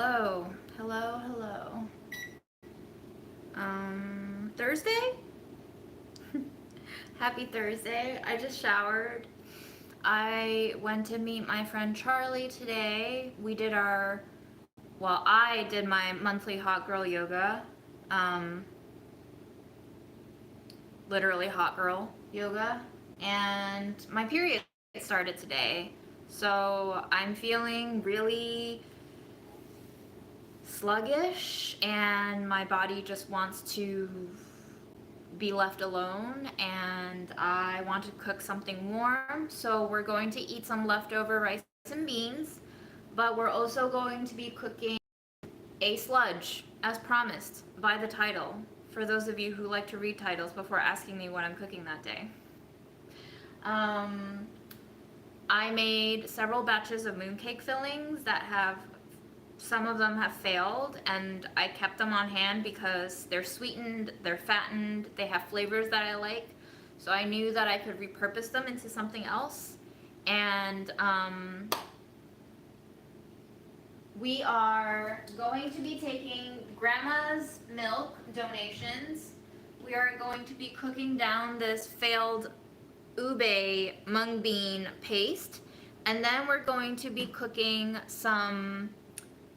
Hello, hello, hello. Thursday? Happy Thursday. I just showered. I went to meet my friend Charlie today. I did my monthly hot girl yoga. Um, Literally hot girl yoga. And my period started today. So I'm feeling really sluggish and my body just wants to be left alone, and I want to cook something warm. So we're going to eat some leftover rice and beans, but we're also going to be cooking a sludge as promised by the title, for those of you who like to read titles before asking me what I'm cooking that day. um, I made several batches of mooncake fillings that have some of them have failed, and I kept them on hand because they're sweetened, they're fattened, they have flavors that I like. So I knew that I could repurpose them into something else. And we are going to be taking grandma's milk donations. We are going to be cooking down this failed ube mung bean paste. And then we're going to be cooking some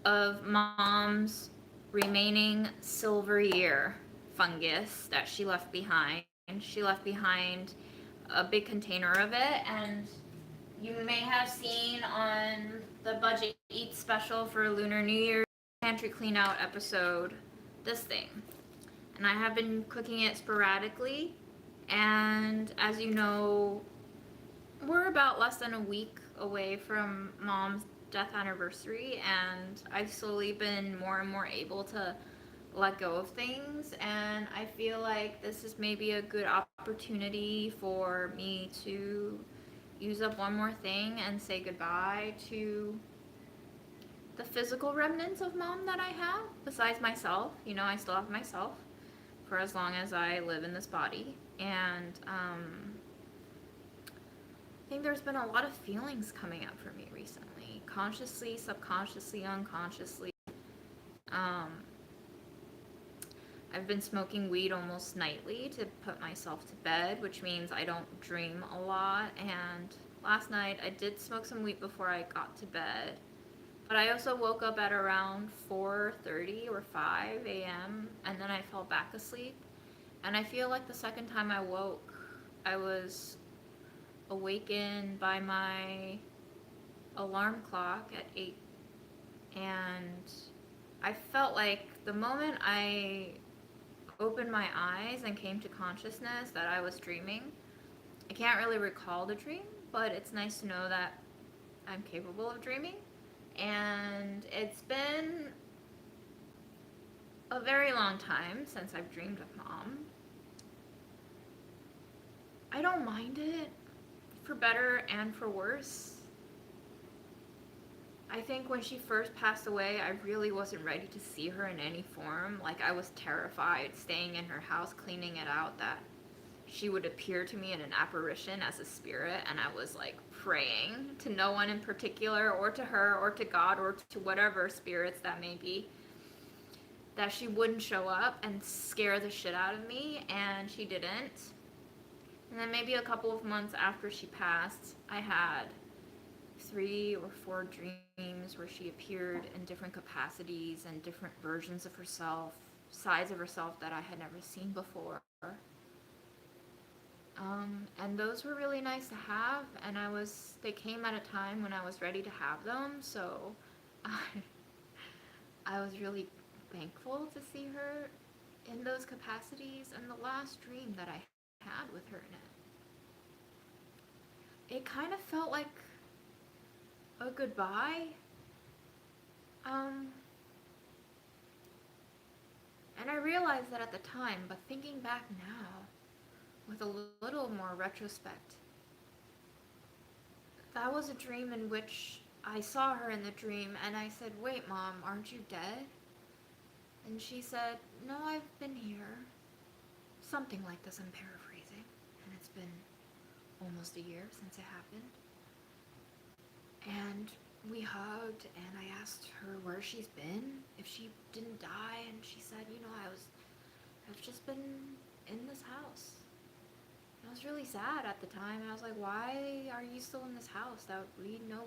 of mom's remaining silver year fungus that she left behind. She left behind a big container of it, and you may have seen on the Budget Eats special for Lunar New Year pantry clean out episode this thing. And I have been cooking it sporadically, and as you know, we're about less than a week away from mom's death anniversary, and I've slowly been more and more able to let go of things, and I feel like this is maybe a good opportunity for me to use up one more thing and say goodbye to the physical remnants of mom that I have, besides myself. You know, I still have myself for as long as I live in this body, and I think there's been a lot of feelings coming up for me recently, consciously, subconsciously, unconsciously. Um, I've been smoking weed almost nightly to put myself to bed, which means I don't dream a lot. And last night I did smoke some weed before I got to bed, but I also woke up at around 4:30 or 5 a.m. and then I fell back asleep. And I feel like the second time I woke, I was awakened by my alarm clock at 8, and I felt like the moment I opened my eyes and came to consciousness that I was dreaming. I can't really recall the dream, but it's nice to know that I'm capable of dreaming. And it's been a very long time since I've dreamed of mom. I don't mind it, for better and for worse. I think when she first passed away, I really wasn't ready to see her in any form. Like, I was terrified staying in her house, cleaning it out, that she would appear to me in an apparition as a spirit, and I was like praying to no one in particular, or to her, or to God, or to whatever spirits that may be, that she wouldn't show up and scare the shit out of me, and she didn't. And then maybe a couple of months after she passed, I had 3 or 4 dreams where she appeared in different capacities and different versions of herself, sides of herself that I had never seen before. And those were really nice to have, and they came at a time when I was ready to have them, so I was really thankful to see her in those capacities. And the last dream that I had with her in it kind of felt like a goodbye. And I realized that at the time, but thinking back now, with a little more retrospect, that was a dream in which I saw her in the dream, and I said, "Wait, Mom, aren't you dead?" And she said, "No, I've been here." Something like this, I'm paraphrasing, and it's been almost a year since it happened. And we hugged, hugged, and I asked her where she's been, if she didn't die, and she said, I've just been in this house. And I was really sad at the time, and I was like, why are you still in this house that we know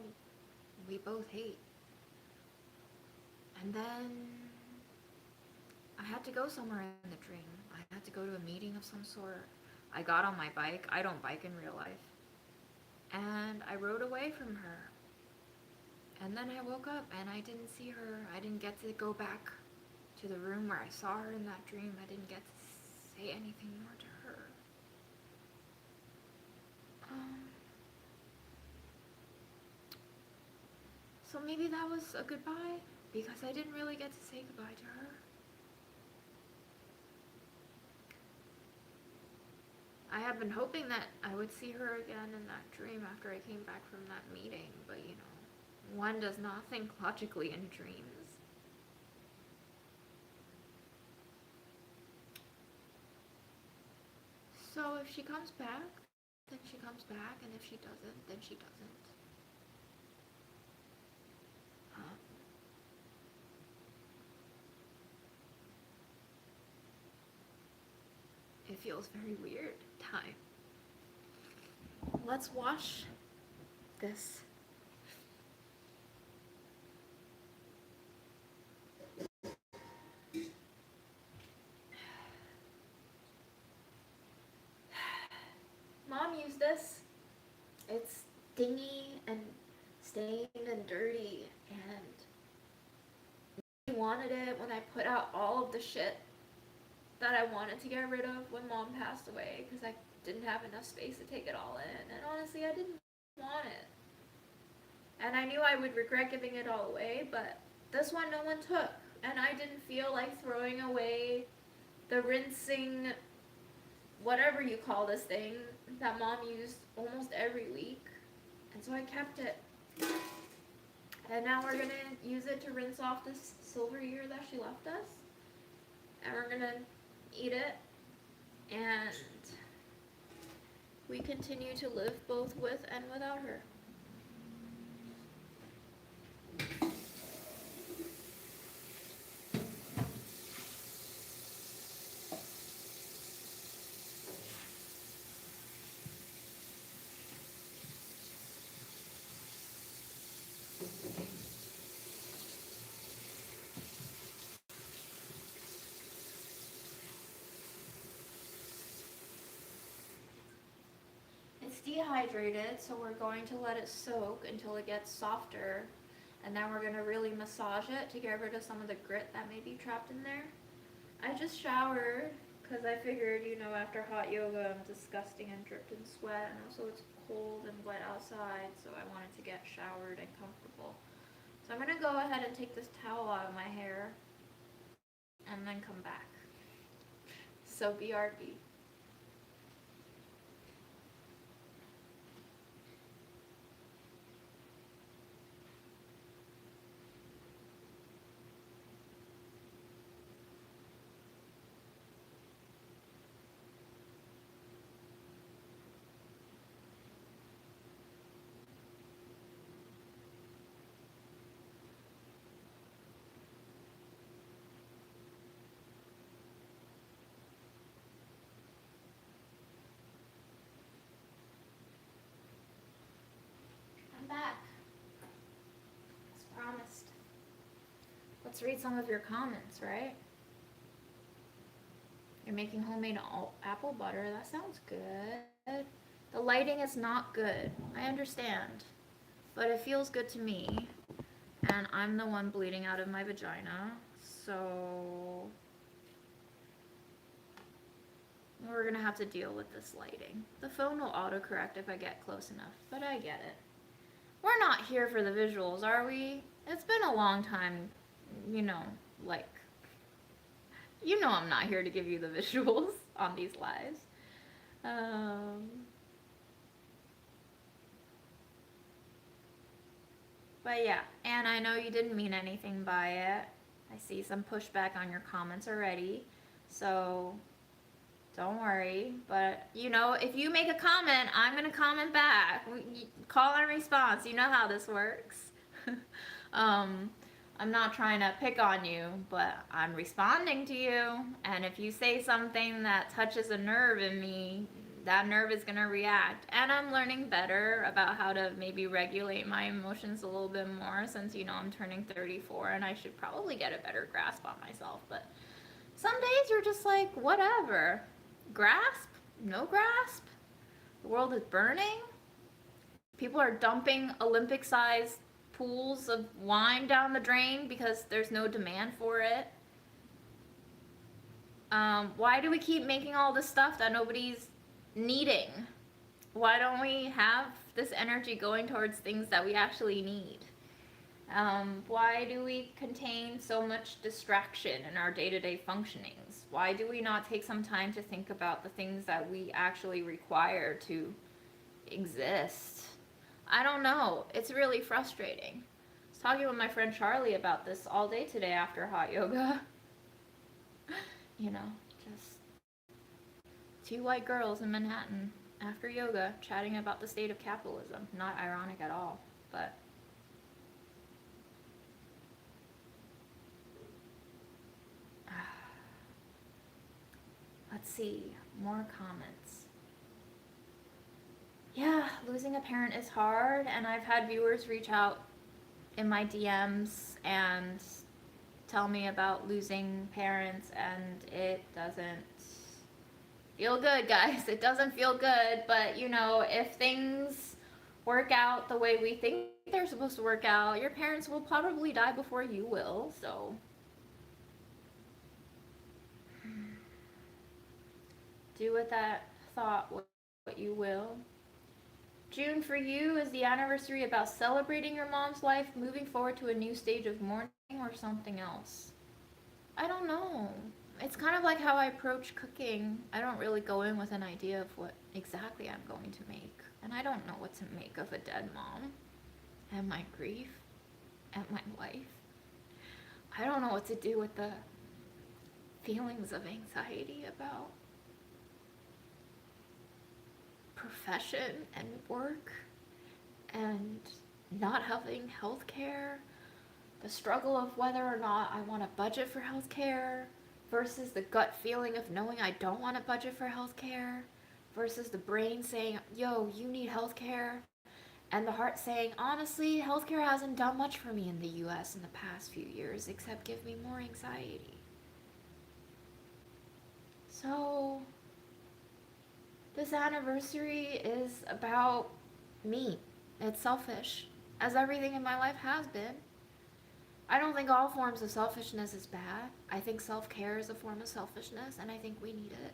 we both hate? And then I had to go somewhere in the dream. I had to go to a meeting of some sort. I got on my bike. I don't bike in real life. And I rode away from her. And then I woke up and I didn't see her. I didn't get to go back to the room where I saw her in that dream. I didn't get to say anything more to her. So maybe that was a goodbye, because I didn't really get to say goodbye to her. I had been hoping that I would see her again in that dream after I came back from that meeting, but one does not think logically in dreams. So if she comes back, then she comes back, and if she doesn't, then she doesn't. It feels very weird time. Let's wash this. Mom used this. It's dingy and stained and dirty, and I wanted it when I put out all of the shit that I wanted to get rid of when Mom passed away, because I didn't have enough space to take it all in, and honestly I didn't want it. And I knew I would regret giving it all away, but this one no one took, and I didn't feel like throwing away the rinsing, whatever you call this thing, that Mom used almost every week. And so I kept it. And now we're gonna use it to rinse off this silver ear that she left us. And we're gonna eat it. And we continue to live both with and without her. It's dehydrated, so we're going to let it soak until it gets softer, and then we're going to really massage it to get rid of some of the grit that may be trapped in there. I just showered because I figured, after hot yoga I'm disgusting and dripped in sweat, and also it's cold and wet outside, so I wanted to get showered and comfortable. So I'm going to go ahead and take this towel out of my hair and then come back. So BRB. Back. As promised. Let's read some of your comments, right? You're making homemade apple butter. That sounds good. The lighting is not good. I understand. But it feels good to me. And I'm the one bleeding out of my vagina. So we're gonna have to deal with this lighting. The phone will autocorrect if I get close enough, but I get it. We're not here for the visuals, are we? It's been a long time, I'm not here to give you the visuals on these lives. But yeah, and I know you didn't mean anything by it. I see some pushback on your comments already, so don't worry. But if you make a comment, I'm gonna comment back. Call and response. You know how this works. I'm not trying to pick on you, but I'm responding to you. And if you say something that touches a nerve in me, that nerve is going to react. And I'm learning better about how to maybe regulate my emotions a little bit more since, I'm turning 34 and I should probably get a better grasp on myself. But some days you're just like, whatever. Grasp? No grasp? The world is burning? People are dumping Olympic-sized pools of wine down the drain because there's no demand for it. Why do we keep making all this stuff that nobody's needing? Why don't we have this energy going towards things that we actually need? Why do we contain so much distraction in our day-to-day functionings? Why do we not take some time to think about the things that we actually require to exist? I don't know. It's really frustrating. I was talking with my friend Charlie about this all day today after hot yoga. Just two white girls in Manhattan after yoga chatting about the state of capitalism. Not ironic at all, but let's see, more comments. Yeah, losing a parent is hard, and I've had viewers reach out in my DMs and tell me about losing parents, and it doesn't feel good, guys. It doesn't feel good, but if things work out the way we think they're supposed to work out, your parents will probably die before you will, so do with that thought what you will. June for you is the anniversary about celebrating your mom's life, moving forward to a new stage of mourning, or something else? I don't know. It's kind of like how I approach cooking. I don't really go in with an idea of what exactly I'm going to make. And I don't know what to make of a dead mom and my grief and my life. I don't know what to do with the feelings of anxiety about profession and work and not having health care, the struggle of whether or not I want to budget for health care versus the gut feeling of knowing I don't want to budget for health care versus the brain saying, yo, you need health care, and the heart saying, honestly, healthcare hasn't done much for me in the US in the past few years except give me more anxiety. So this anniversary is about me. It's selfish, as everything in my life has been. I don't think all forms of selfishness is bad. I think self-care is a form of selfishness, and I think we need it.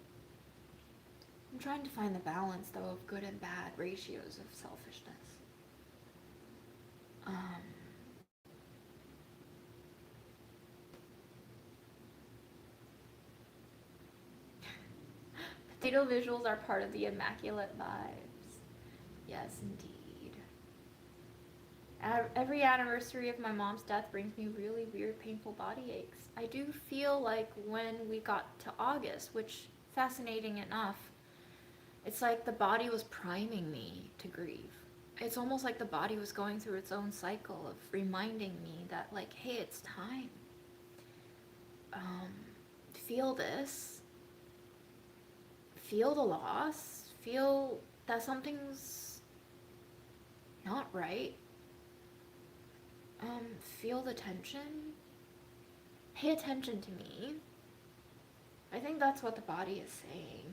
I'm trying to find the balance, though, of good and bad ratios of selfishness. Potato visuals are part of the immaculate vibes. Yes, indeed. Every anniversary of my mom's death brings me really weird, painful body aches. I do feel like when we got to August, which, fascinating enough, it's like the body was priming me to grieve. It's almost like the body was going through its own cycle of reminding me that, like, hey, it's time. Feel this. Feel the loss. Feel that something's not right. Feel the tension. Pay attention to me. I think that's what the body is saying.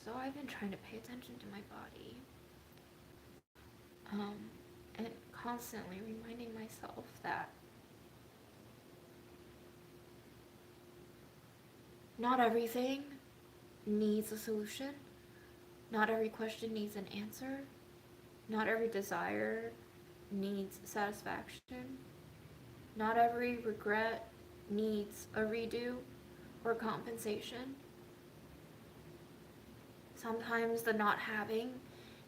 So I've been trying to pay attention to my body. And constantly reminding myself that not everything needs a solution. Not every question needs an answer. Not every desire needs satisfaction. Not every regret needs a redo or compensation. Sometimes the not having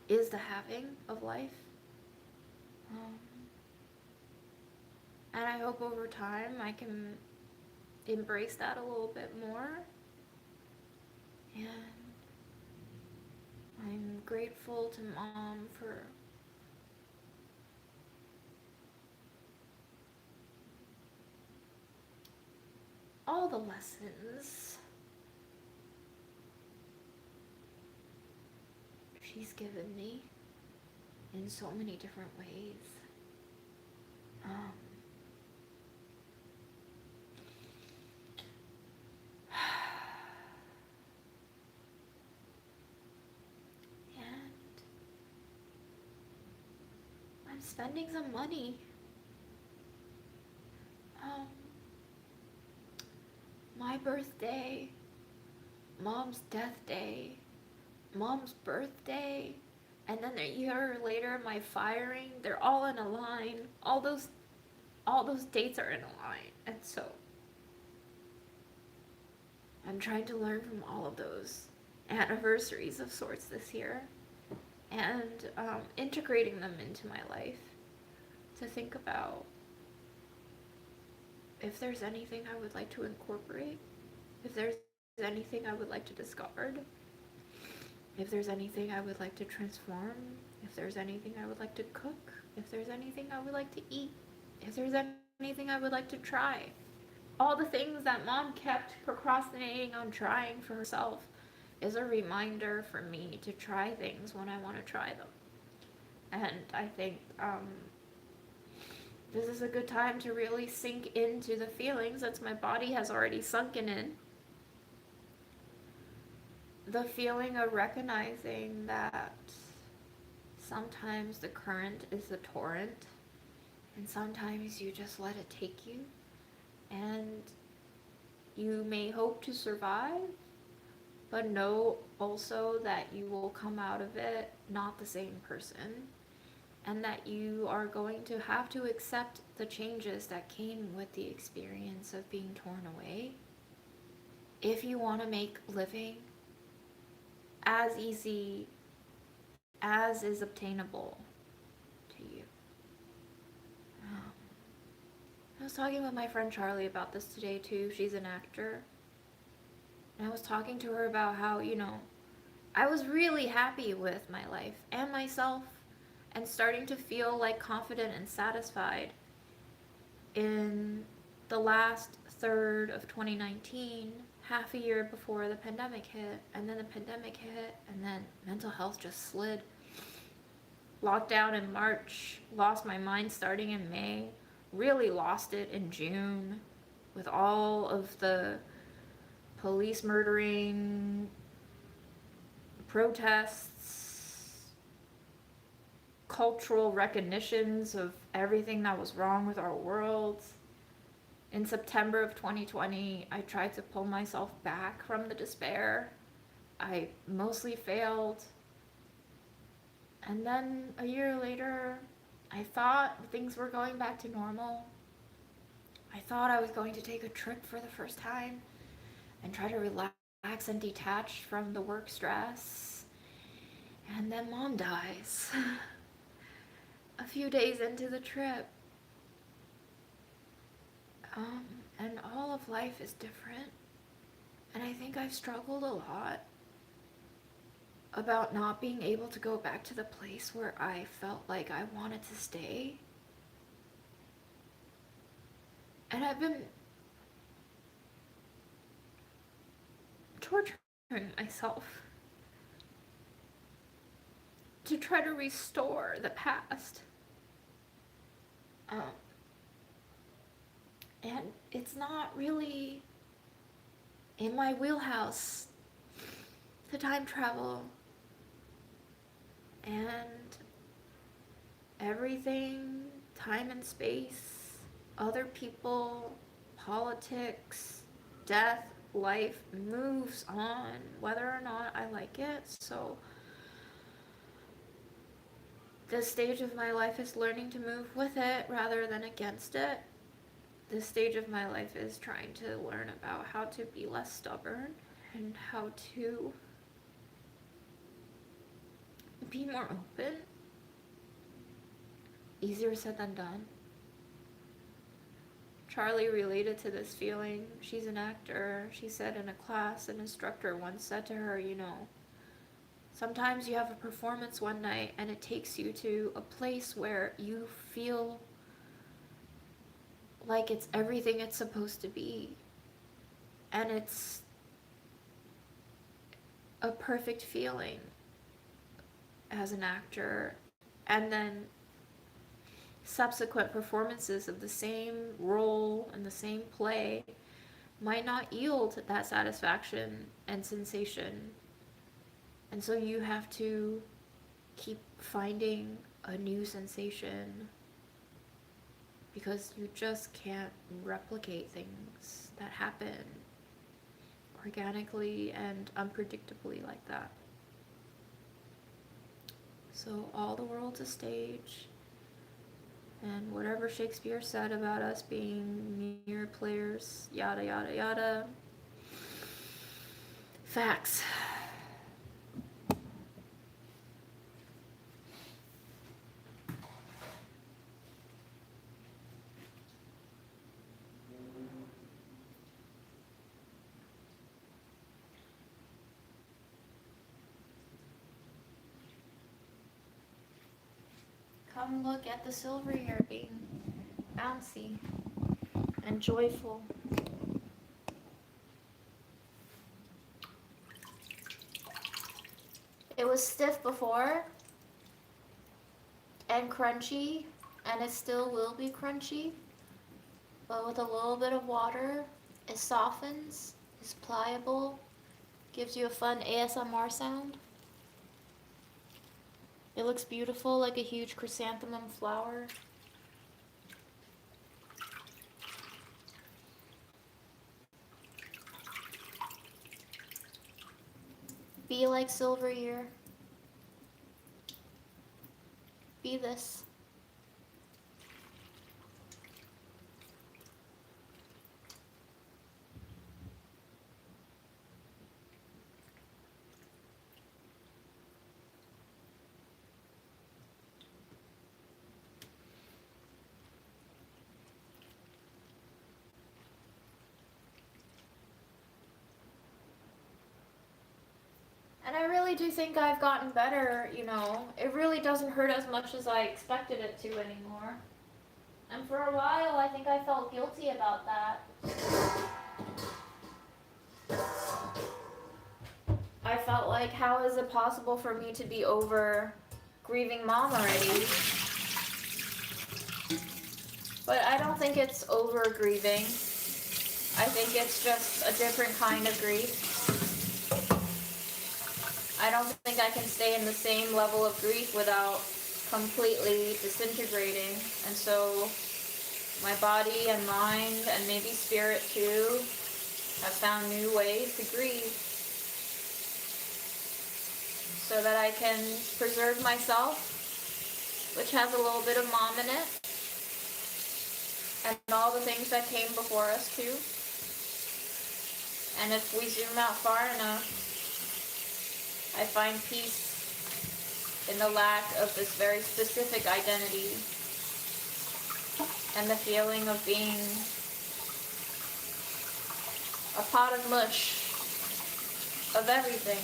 is the having of life. And I hope over time I can embrace that a little bit more. And I'm grateful to Mom for all the lessons she's given me in so many different ways. And I'm spending some money. My birthday, Mom's death day, Mom's birthday, and then a year later my firing, they're all in a line. All those dates are in a line. And so I'm trying to learn from all of those anniversaries of sorts this year, and integrating them into my life to think about if there's anything I would like to incorporate, if there's anything I would like to discard, if there's anything I would like to transform, if there's anything I would like to cook, if there's anything I would like to eat, if there's anything I would like to try. All the things that Mom kept procrastinating on trying for herself is a reminder for me to try things when I want to try them. And I think this is a good time to really sink into the feelings that my body has already sunken in. The feeling of recognizing that sometimes the current is the torrent, and sometimes you just let it take you, and you may hope to survive, but know also that you will come out of it not the same person, and that you are going to have to accept the changes that came with the experience of being torn away if you want to make living as easy as is obtainable to you. I was talking with my friend Charlie about this today too. She's an actor. And I was talking to her about how, I was really happy with my life and myself, and starting to feel like confident and satisfied in the last third of 2019, half a year before the pandemic hit. And then the pandemic hit, and then mental health just slid. Lockdown in March, lost my mind starting in May, really lost it in June with all of the police murdering, protests, cultural recognitions of everything that was wrong with our world. In September of 2020, I tried to pull myself back from the despair. I mostly failed. And then a year later, I thought things were going back to normal. I thought I was going to take a trip for the first time and try to relax and detach from the work stress. And then Mom dies a few days into the trip. And all of life is different. And I think I've struggled a lot about not being able to go back to the place where I felt like I wanted to stay. And I've been torturing myself to try to restore the past. And it's not really in my wheelhouse to time travel. And everything, time and space, other people, politics, death, life moves on, whether or not I like it. So this stage of my life is learning to move with it rather than against it. This stage of my life is trying to learn about how to be less stubborn and how to be more open. Easier said than done. Charlie related to this feeling. She's an actor. She said in a class, an instructor once said to her, sometimes you have a performance one night and it takes you to a place where you feel like it's everything it's supposed to be. And it's a perfect feeling as an actor. And then subsequent performances of the same role and the same play might not yield that satisfaction and sensation. And so you have to keep finding a new sensation, because you just can't replicate things that happen organically and unpredictably like that. So all the world's a stage, and whatever Shakespeare said about us being mere players, yada yada yada, facts. Come look at the silver here being bouncy and joyful. It was stiff before and crunchy, and it still will be crunchy, but with a little bit of water, it softens, is pliable, gives you a fun ASMR sound. It looks beautiful, like a huge chrysanthemum flower. Be like silver ear. Be this. And I really do think I've gotten better, you know. It really doesn't hurt as much as I expected it to anymore. And for a while, I think I felt guilty about that. I felt like, how is it possible for me to be over grieving mom already? But I don't think it's over grieving. I think it's just a different kind of grief. I don't think I can stay in the same level of grief without completely disintegrating. And so my body and mind, and maybe spirit too, have found new ways to grieve, so that I can preserve myself, which has a little bit of mom in it, and all the things that came before us too. And if we zoom out far enough, I find peace in the lack of this very specific identity, and the feeling of being a pot of mush of everything.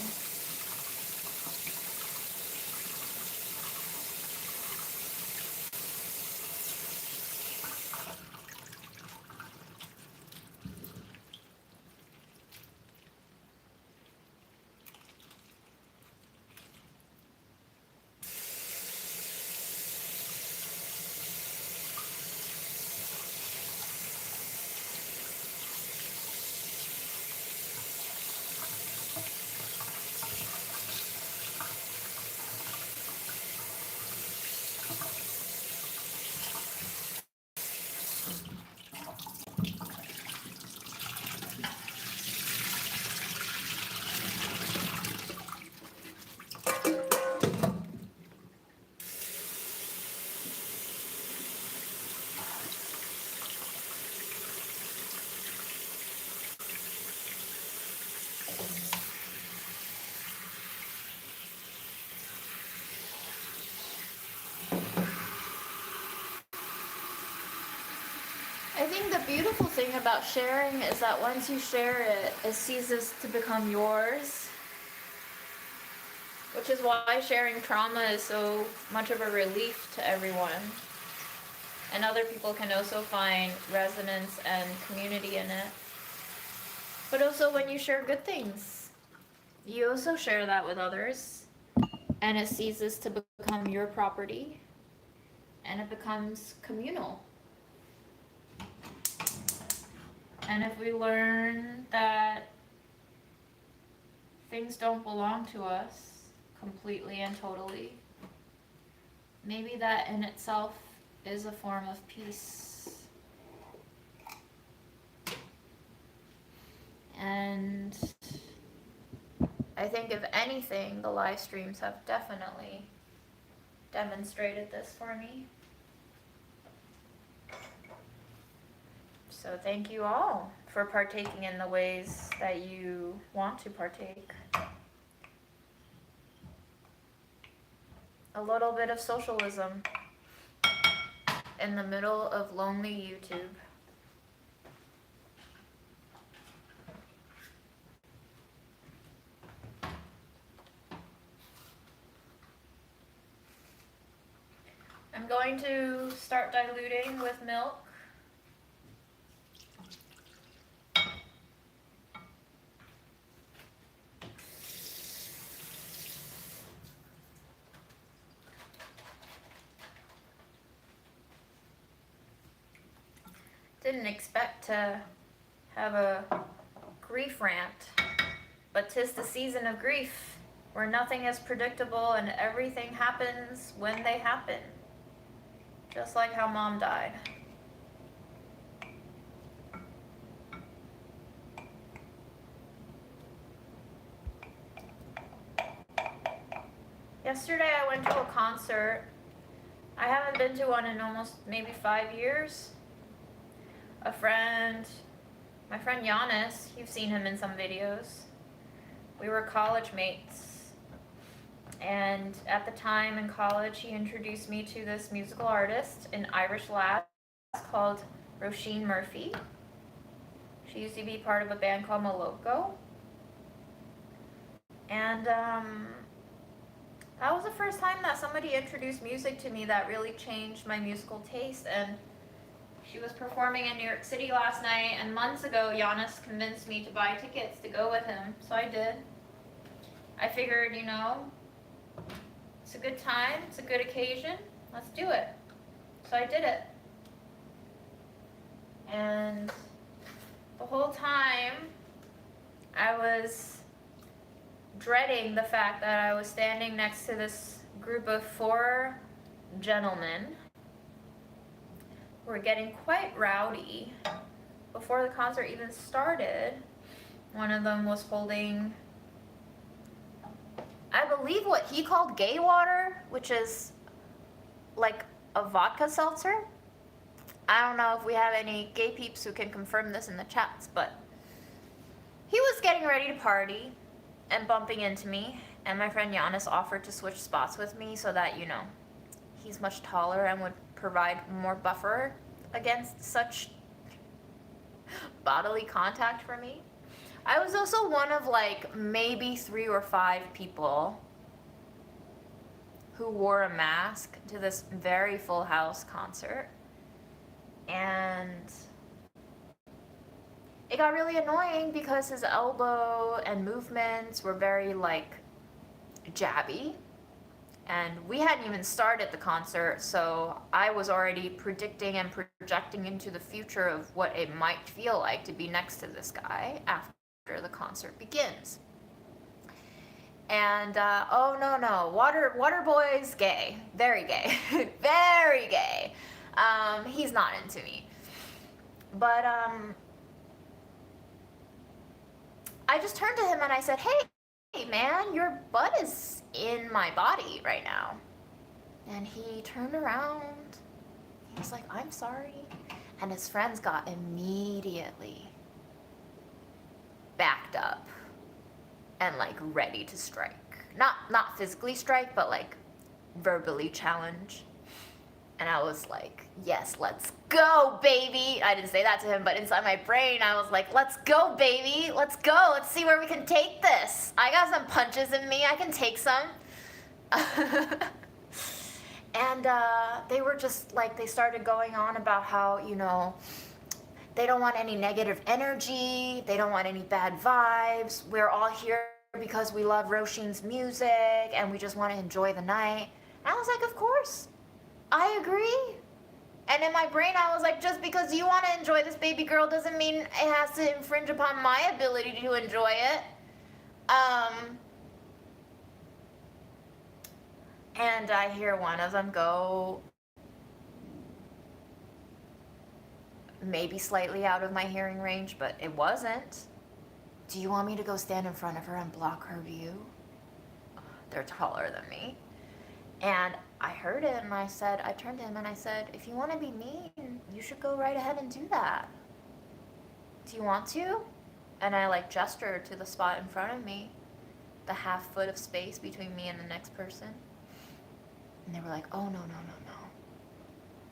I think the beautiful thing about sharing is that once you share it, it ceases to become yours. Which is why sharing trauma is so much of a relief to everyone. And other people can also find resonance and community in it. But also when you share good things, you also share that with others, and it ceases to become your property, and it becomes communal. And if we learn that things don't belong to us completely and totally, maybe that in itself is a form of peace. And I think if anything, the live streams have definitely demonstrated this for me. So thank you all for partaking in the ways that you want to partake. A little bit of socialism in the middle of lonely YouTube. I'm going to start diluting with milk. Didn't expect to have a grief rant, but 'tis the season of grief, where nothing is predictable and everything happens when they happen. Just like how Mom died. Yesterday I went to a concert. I haven't been to one in almost maybe 5 years. My friend Giannis, you've seen him in some videos. We were college mates. And at the time in college, he introduced me to this musical artist, an Irish lass called Roisin Murphy. She used to be part of a band called Moloko. And that was the first time that somebody introduced music to me that really changed my musical taste. And she was performing in New York City last night, and months ago, Giannis convinced me to buy tickets to go with him, so I did. I figured, you know, it's a good time, it's a good occasion, let's do it. So I did it. And the whole time, I was dreading the fact that I was standing next to this group of 4 gentlemen who were getting quite rowdy. Before the concert even started, one of them was holding, I believe, what he called gay water, which is like a vodka seltzer. I don't know if we have any gay peeps who can confirm this in the chats, but he was getting ready to party and bumping into me, and my friend Giannis offered to switch spots with me so that, you know, he's much taller and would provide more buffer against such bodily contact for me. I was also one of like maybe 3 or 5 people who wore a mask to this very full house concert. And it got really annoying because his elbow and movements were very like jabby. And we hadn't even started the concert, so I was already predicting and projecting into the future of what it might feel like to be next to this guy after the concert begins. And oh no, Water Boy's gay, very gay, very gay. He's not into me. But I just turned to him and I said, "Hey man, your butt is in my body right now." And he turned around. He was like, "I'm sorry." And his friends got immediately backed up and like ready to strike. Not physically strike, but like verbally challenge. And I was like, "Yes, let's go, baby." I didn't say that to him, but inside my brain, I was like, "Let's go, baby. Let's go. Let's see where we can take this. I got some punches in me. I can take some." And they were just like, they started going on about how, you know, They don't want any negative energy. They don't want any bad vibes. We're all here because we love Roshin's music and we just want to enjoy the night. And I was like, of course. I agree. And in my brain, I was like, just because you want to enjoy this baby girl doesn't mean it has to infringe upon my ability to enjoy it. And I hear one of them go maybe slightly out of my hearing range, but it wasn't. Do you want me to go stand in front of her and block her view? They're taller than me. And I heard it and I turned to him and I said, if you want to be mean, you should go right ahead and do that. Do you want to? And I gestured to the spot in front of me, the half foot of space between me and the next person. And they were like, oh, no.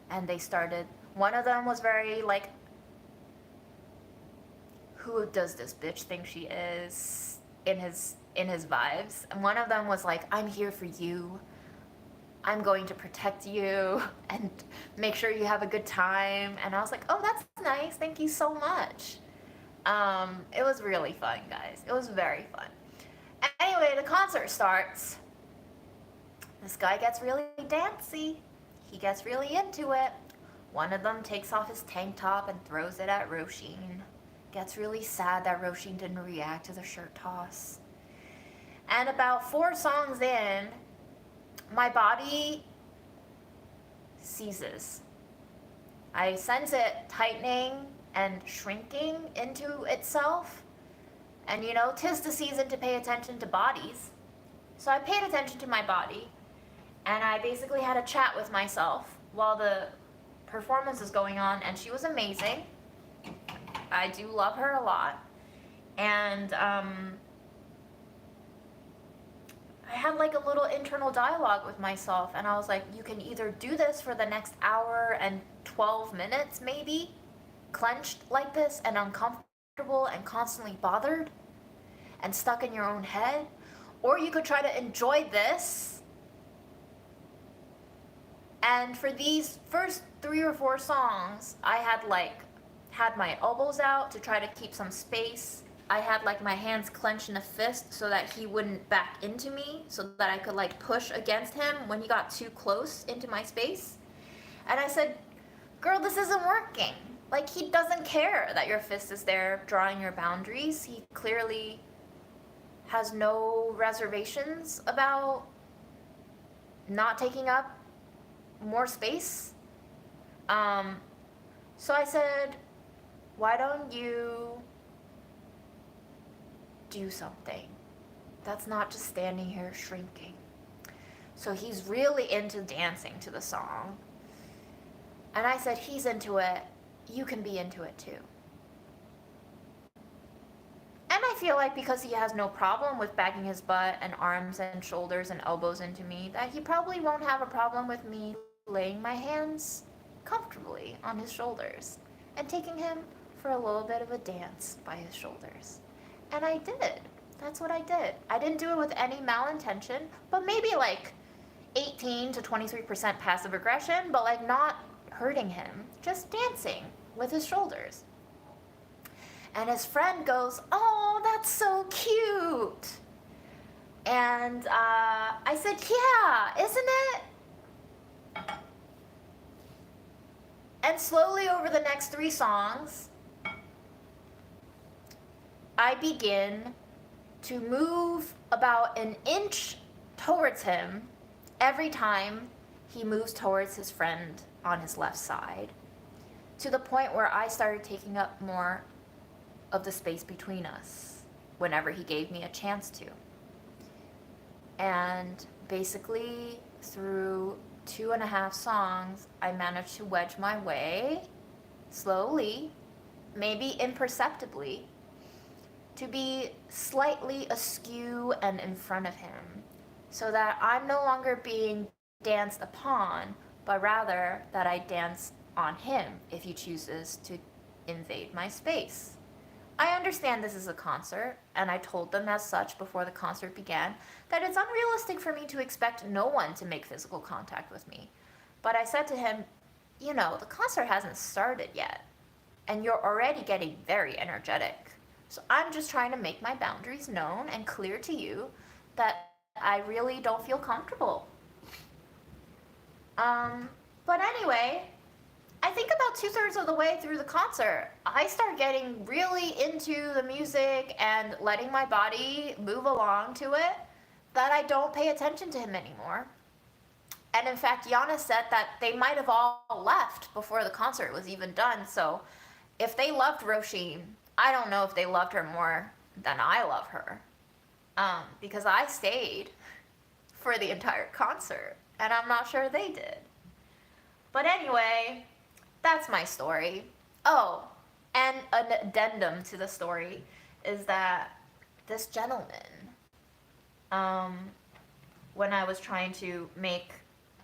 And they started, one of them was very who does this bitch think she is in his vibes. And one of them was like, I'm here for you. I'm going to protect you and make sure you have a good time. And I was like, oh, that's nice. Thank you so much. It was really fun, guys. It was very fun. Anyway, the concert starts. This guy gets really dancy. He gets really into it. One of them takes off his tank top and throws it at Roshin. Gets really sad that Roshin didn't react to the shirt toss. And about 4 songs in, my body seizes. I sense it tightening and shrinking into itself. And 'tis the season to pay attention to bodies. So I paid attention to my body. And I basically had a chat with myself while the performance was going on. And she was amazing. I do love her a lot. And I had a little internal dialogue with myself, and I was like, you can either do this for the next hour and 12 minutes maybe, clenched like this and uncomfortable and constantly bothered and stuck in your own head, or you could try to enjoy this. And for these first 3 or 4 songs, I had my elbows out to try to keep some space. I had my hands clenched in a fist so that he wouldn't back into me, so that I could push against him when he got too close into my space. And I said, girl, this isn't working. He doesn't care that your fist is there drawing your boundaries. He clearly has no reservations about not taking up more space. So I said, why don't you do something that's not just standing here shrinking? So he's really into dancing to the song. And I said, he's into it. You can be into it too. And I feel like because he has no problem with backing his butt and arms and shoulders and elbows into me, that he probably won't have a problem with me laying my hands comfortably on his shoulders and taking him for a little bit of a dance by his shoulders. And I did. That's what I did. I didn't do it with any malintention, but maybe 18 to 23% passive aggression, but not hurting him, just dancing with his shoulders. And his friend goes, oh, that's so cute. And I said, yeah, isn't it? And slowly over the next 3 songs, I begin to move about an inch towards him every time he moves towards his friend on his left side, to the point where I started taking up more of the space between us whenever he gave me a chance to. And basically through 2.5 songs, I managed to wedge my way slowly, maybe imperceptibly, to be slightly askew and in front of him, so that I'm no longer being danced upon, but rather that I dance on him if he chooses to invade my space. I understand this is a concert, and I told them as such before the concert began, that it's unrealistic for me to expect no one to make physical contact with me. But I said to him, the concert hasn't started yet. and you're already getting very energetic. So I'm just trying to make my boundaries known and clear to you that I really don't feel comfortable. But anyway, I think about 2/3 of the way through the concert, I start getting really into the music and letting my body move along to it, that I don't pay attention to him anymore. And in fact, Yana said that they might have all left before the concert was even done. So if they loved Roisin, I don't know if they loved her more than I love her. Because I stayed for the entire concert, and I'm not sure they did. But anyway, that's my story. Oh, and an addendum to the story is that this gentleman, when I was trying to make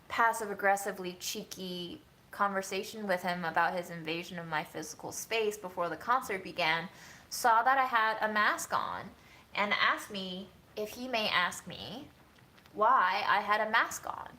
passive-aggressively cheeky conversation with him about his invasion of my physical space before the concert began, saw that I had a mask on and asked me if he may ask me why I had a mask on.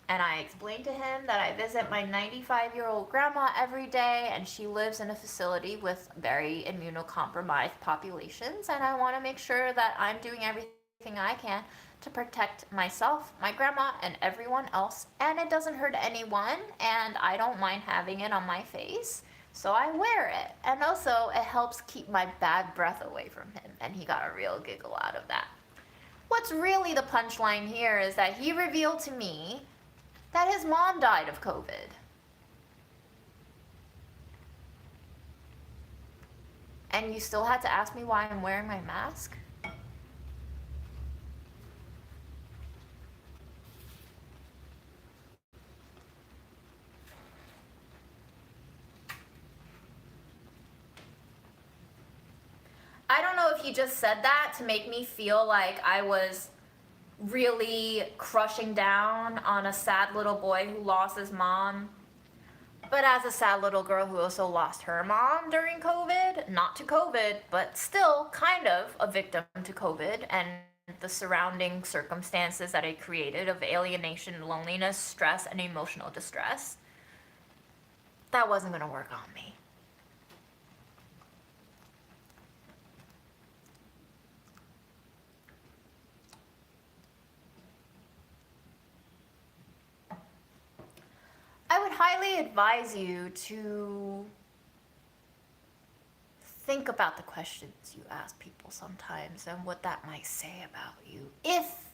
And I explained to him that I visit my 95-year-old grandma every day, and she lives in a facility with very immunocompromised populations, and I want to make sure that I'm doing everything I can to protect myself, my grandma, and everyone else, and it doesn't hurt anyone, and I don't mind having it on my face, so I wear it. And also, it helps keep my bad breath away from him, and he got a real giggle out of that. What's really the punchline here is that he revealed to me that his mom died of COVID. And you still had to ask me why I'm wearing my mask? I don't know if he just said that to make me feel like I was really crushing down on a sad little boy who lost his mom. But as a sad little girl who also lost her mom during COVID, not to COVID, but still kind of a victim to COVID and the surrounding circumstances that it created of alienation, loneliness, stress, and emotional distress, that wasn't going to work on me. I would highly advise you to think about the questions you ask people sometimes and what that might say about you. If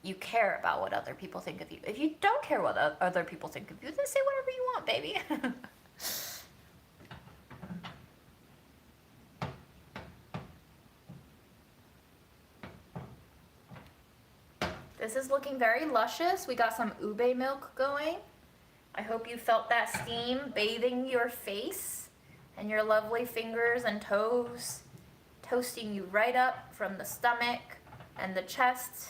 you care about what other people think of you. If you don't care what other people think of you, then say whatever you want, baby. This is looking very luscious. We got some ube milk going. I hope you felt that steam bathing your face and your lovely fingers and toes, toasting you right up from the stomach and the chest,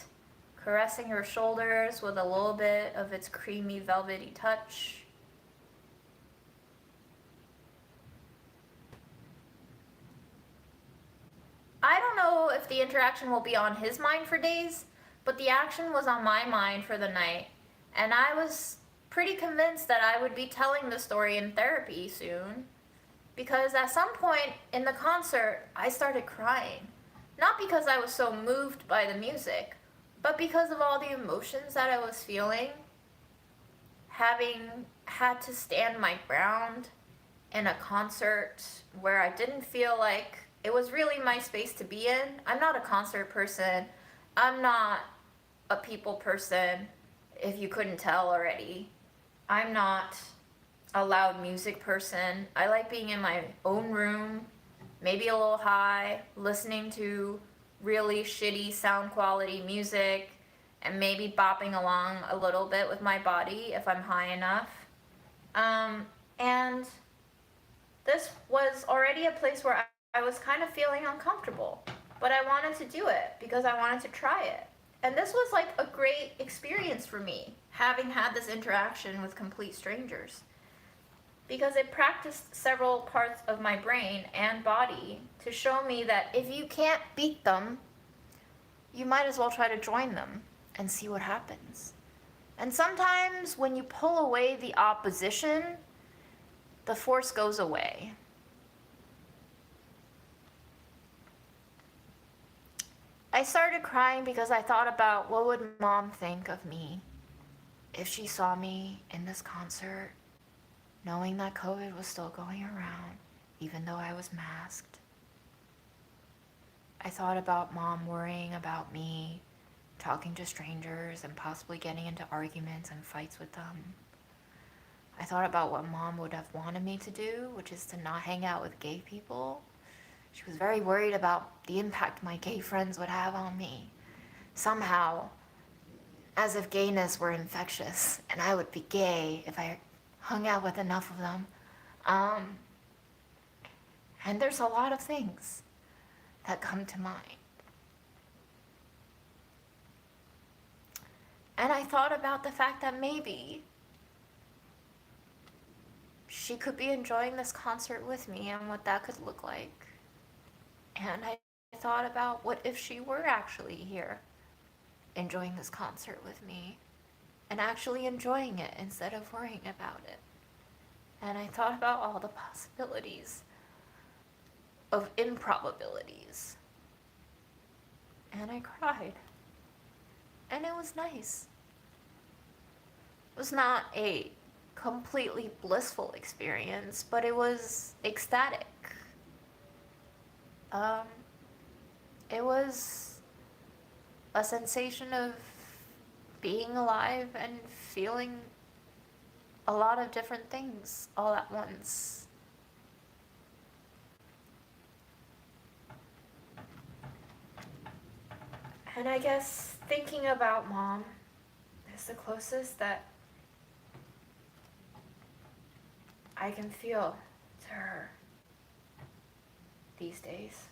caressing your shoulders with a little bit of its creamy, velvety touch. I don't know if the interaction will be on his mind for days, but the action was on my mind for the night, and I was pretty convinced that I would be telling the story in therapy soon, because at some point in the concert, I started crying. Not because I was so moved by the music, but because of all the emotions that I was feeling, having had to stand my ground in a concert where I didn't feel like it was really my space to be in. I'm not a concert person. I'm not a people person, if you couldn't tell already. I'm not a loud music person. I like being in my own room, maybe a little high, listening to really shitty sound quality music, and maybe bopping along a little bit with my body if I'm high enough. And this was already a place where I was kind of feeling uncomfortable, but I wanted to do it because I wanted to try it. And this was like a great experience for me, having had this interaction with complete strangers, because it practiced several parts of my brain and body to show me that if you can't beat them, you might as well try to join them and see what happens. And sometimes when you pull away the opposition, the force goes away. I started crying because I thought about what would Mom think of me if she saw me in this concert, knowing that COVID was still going around, even though I was masked. I thought about Mom worrying about me, talking to strangers and possibly getting into arguments and fights with them. I thought about what Mom would have wanted me to do, which is to not hang out with gay people. She was very worried about the impact my gay friends would have on me. Somehow, as if gayness were infectious, and I would be gay if I hung out with enough of them. And there's a lot of things that come to mind. And I thought about the fact that maybe she could be enjoying this concert with me and what that could look like. And I thought about what if she were actually here enjoying this concert with me and actually enjoying it instead of worrying about it. And I thought about all the possibilities of improbabilities. And I cried. And it was nice. It was not a completely blissful experience, but it was ecstatic. It was a sensation of being alive and feeling a lot of different things all at once. And I guess thinking about Mom is the closest that I can feel to her these days.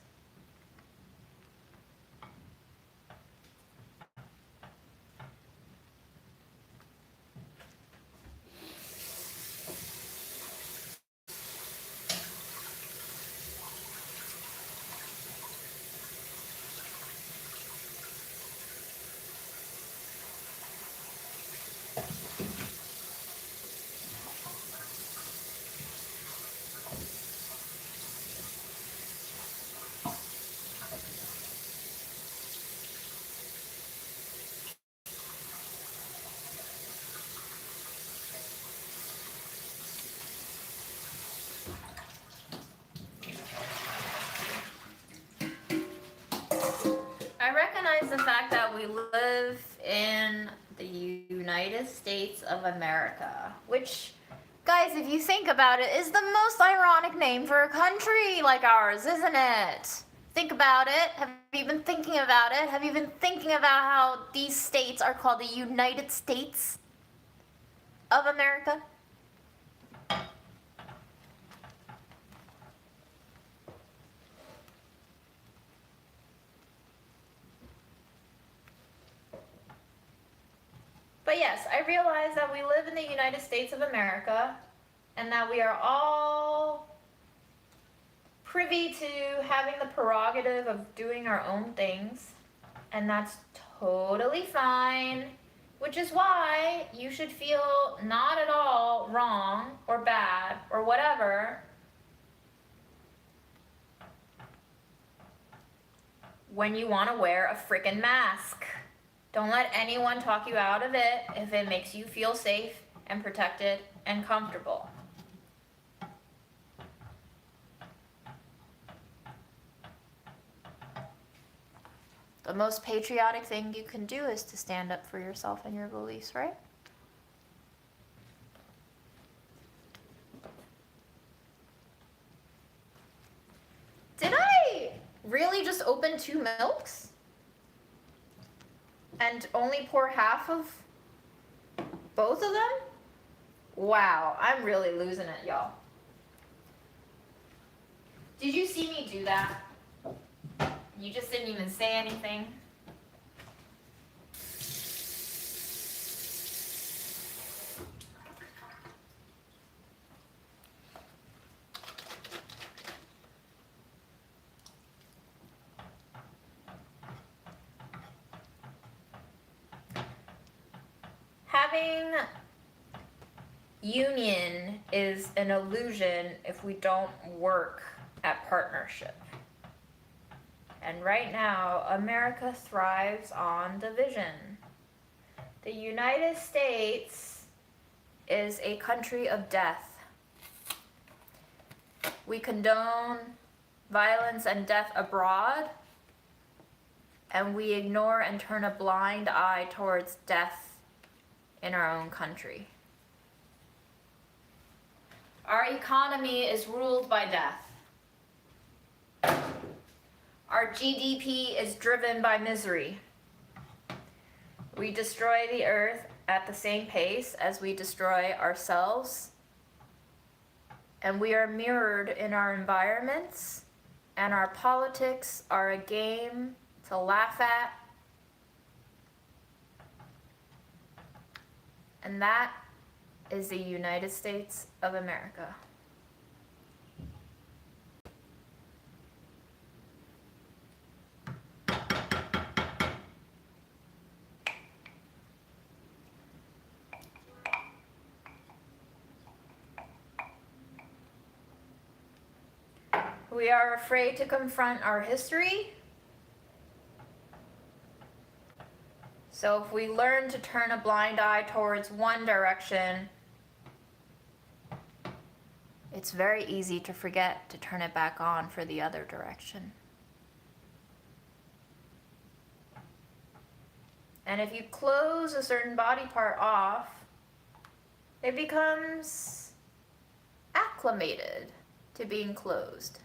I recognize the fact that we live in the United States of America, which, guys, if you think about it, is the most ironic name for a country like ours, isn't it? Think about it. Have you been thinking about it? Have you been thinking about how these states are called the United States of America? But yes, I realize that we live in the United States of America and that we are all privy to having the prerogative of doing our own things, and that's totally fine, which is why you should feel not at all wrong or bad or whatever when you want to wear a freaking mask. Don't let anyone talk you out of it if it makes you feel safe and protected and comfortable. The most patriotic thing you can do is to stand up for yourself and your beliefs, right? Did I really just open 2 milks? And only pour half of both of them? Wow, I'm really losing it, y'all. Did you see me do that? You just didn't even say anything. Having union is an illusion if we don't work at partnership. And right now, America thrives on division. The United States is a country of death. We condone violence and death abroad, and we ignore and turn a blind eye towards death in our own country. Our economy is ruled by death. Our GDP is driven by misery. We destroy the earth at the same pace as we destroy ourselves, and we are mirrored in our environments, and our politics are a game to laugh at. And that is the United States of America. We are afraid to confront our history. So if we learn to turn a blind eye towards one direction, it's very easy to forget to turn it back on for the other direction. And if you close a certain body part off, it becomes acclimated to being closed.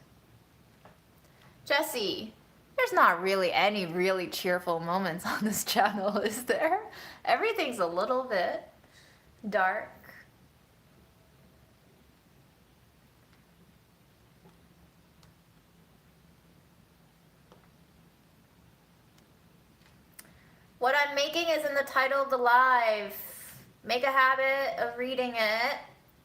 Jesse, there's not really any really cheerful moments on this channel, is there? Everything's a little bit dark. What I'm making is in the title of the live. Make a habit of reading it,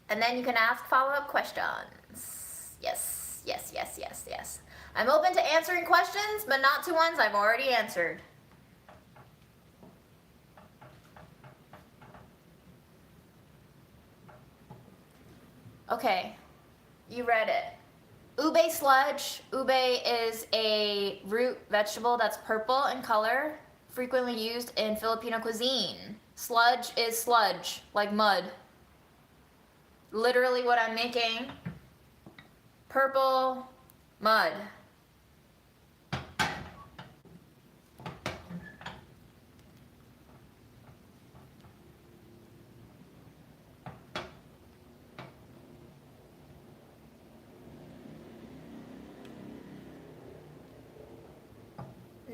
and then you can ask follow-up questions. Yes, yes, yes, yes, yes. I'm open to answering questions, but not to ones I've already answered. Okay, you read it. Ube sludge. Ube is a root vegetable that's purple in color, frequently used in Filipino cuisine. Sludge is sludge, like mud. Literally what I'm making, purple mud.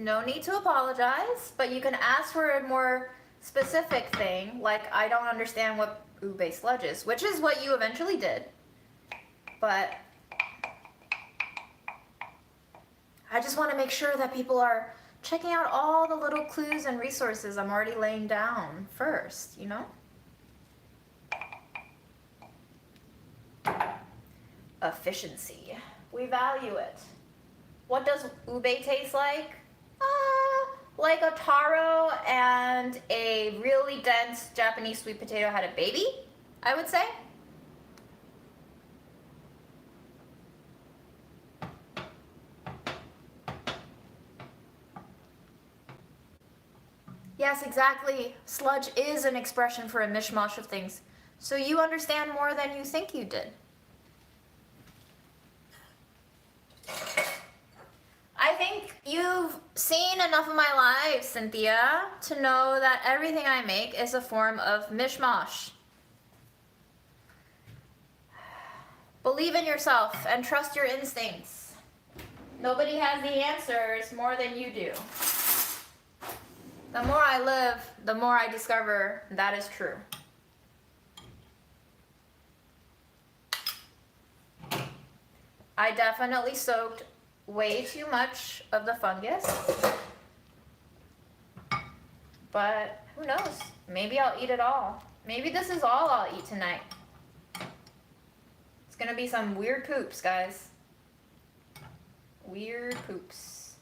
No need to apologize, but you can ask for a more specific thing, like I don't understand what ube sludge is, which is what you eventually did. But I just want to make sure that people are checking out all the little clues and resources I'm already laying down first, you know? Efficiency. We value it. What does ube taste like? Like a taro and a really dense Japanese sweet potato had a baby, I would say. Yes, exactly. Sludge is an expression for a mishmash of things. So you understand more than you think you did. I think you've seen enough of my lives, Cynthia, to know that everything I make is a form of mishmash. Believe in yourself and trust your instincts. Nobody has the answers more than you do. The more I live, the more I discover that is true. I definitely soaked way too much of the fungus, but who knows? Maybe I'll eat it all. Maybe this is all I'll eat tonight. It's gonna be some weird poops, guys. Weird poops.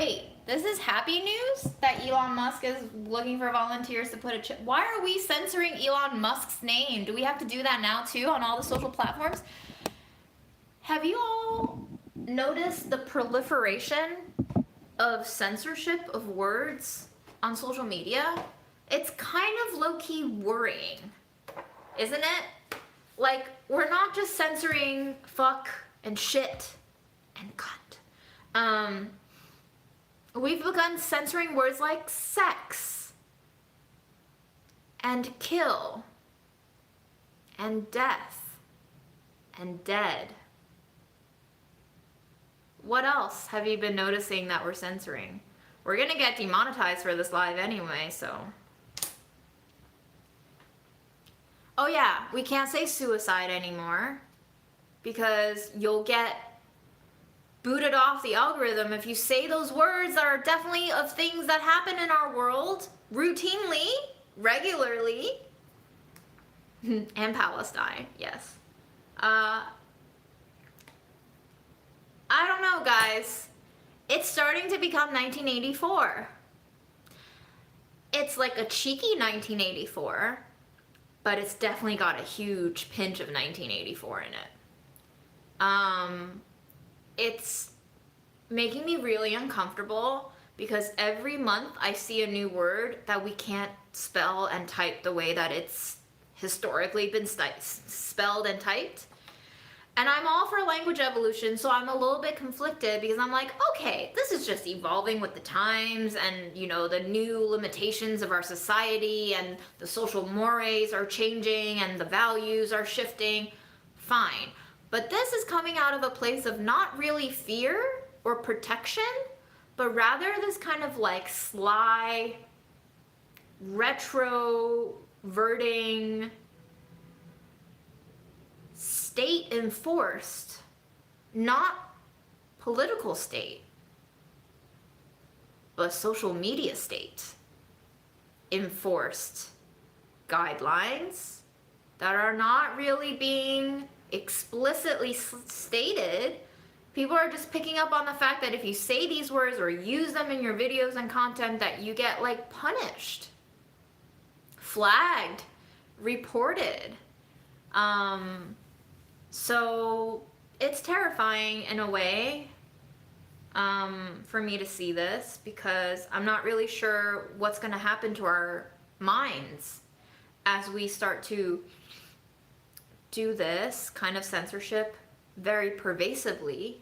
Wait, this is happy news that Elon Musk is looking for volunteers to put a chip. Why are we censoring Elon Musk's name? Do we have to do that now too on all the social platforms? Have you all noticed the proliferation of censorship of words on social media? It's kind of low-key worrying, isn't it? Like, we're not just censoring fuck and shit and cunt. We've begun censoring words like sex and kill and death and dead. What else have you been noticing that we're censoring? We're gonna get demonetized for this live anyway, so. Oh yeah, we can't say suicide anymore because you'll get booted off the algorithm if you say those words that are definitely of things that happen in our world routinely, regularly. And Palestine, yes. I don't know, guys. It's starting to become 1984. It's like a cheeky 1984, but it's definitely got a huge pinch of 1984 in it. It's making me really uncomfortable because every month I see a new word that we can't spell and type the way that it's historically been spelled and typed. And I'm all for language evolution, so I'm a little bit conflicted because I'm like, okay, this is just evolving with the times and, you know, the new limitations of our society and the social mores are changing and the values are shifting. Fine. But this is coming out of a place of not really fear or protection, but rather this kind of like sly, retroverting, state enforced, not political state, but social media state enforced guidelines that are not really being explicitly stated. People are just picking up on the fact that if you say these words or use them in your videos and content that you get like punished, flagged, reported. So it's terrifying in a way for me to see this because I'm not really sure what's going to happen to our minds as we start to do this kind of censorship very pervasively.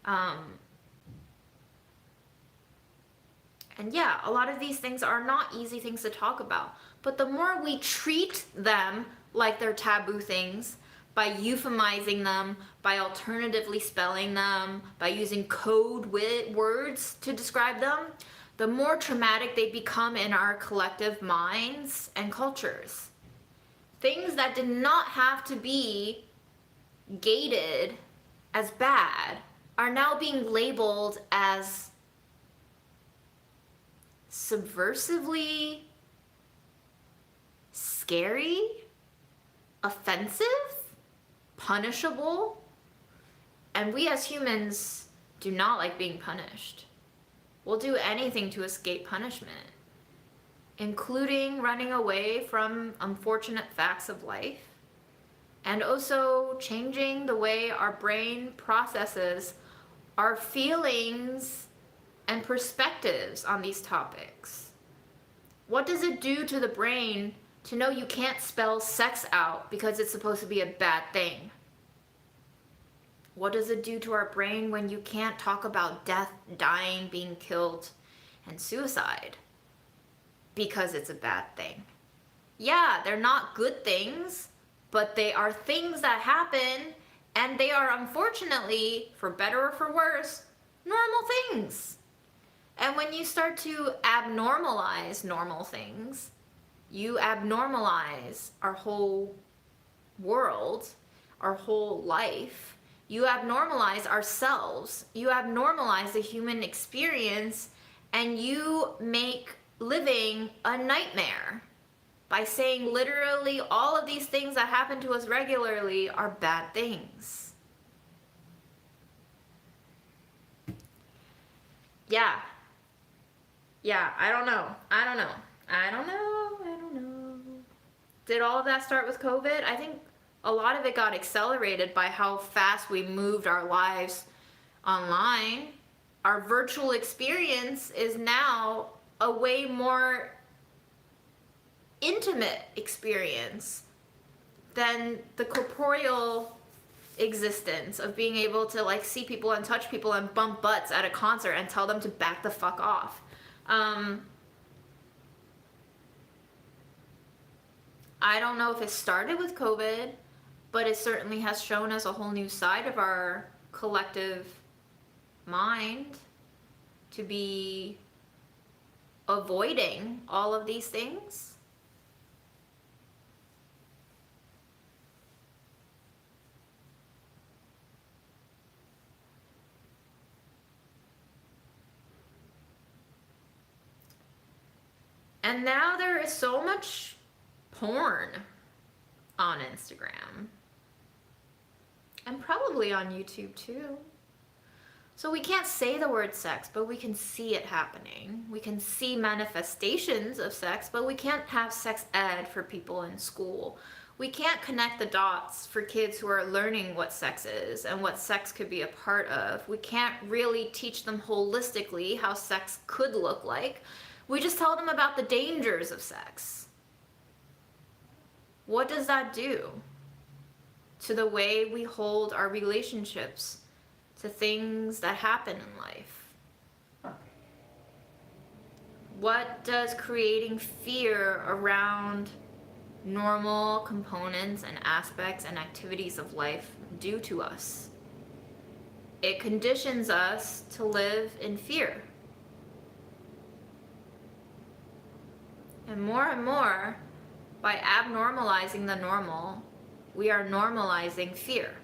And yeah, a lot of these things are not easy things to talk about, but the more we treat them like they're taboo things, by euphemizing them, by alternatively spelling them, by using code words to describe them, the more traumatic they become in our collective minds and cultures. Things that did not have to be gated as bad are now being labeled as subversively scary, offensive, punishable, and we as humans do not like being punished. We'll do anything to escape punishment, including running away from unfortunate facts of life, and also changing the way our brain processes our feelings and perspectives on these topics. What does it do to the brain to know you can't spell sex out because it's supposed to be a bad thing? What does it do to our brain when you can't talk about death, dying, being killed, and suicide because it's a bad thing? Yeah, they're not good things, but they are things that happen, and they are unfortunately, for better or for worse, normal things. And when you start to abnormalize normal things, you abnormalize our whole world, our whole life. You abnormalize ourselves. You abnormalize the human experience, and you make living a nightmare by saying literally all of these things that happen to us regularly are bad things. Yeah, Yeah, I don't know. Did all of that start with COVID? I think a lot of it got accelerated by how fast we moved our lives online. Our virtual experience is now a way more intimate experience than the corporeal existence of being able to like see people and touch people and bump butts at a concert and tell them to back the fuck off. I don't know if it started with COVID, but it certainly has shown us a whole new side of our collective mind to be avoiding all of these things. And now there is so much porn on Instagram. And probably on YouTube too. So we can't say the word sex, but we can see it happening. We can see manifestations of sex, but we can't have sex ed for people in school. We can't connect the dots for kids who are learning what sex is and what sex could be a part of. We can't really teach them holistically how sex could look like. We just tell them about the dangers of sex. What does that do to the way we hold our relationships to things that happen in life? What does creating fear around normal components and aspects and activities of life do to us? It conditions us to live in fear. And more, by abnormalizing the normal, we are normalizing fear.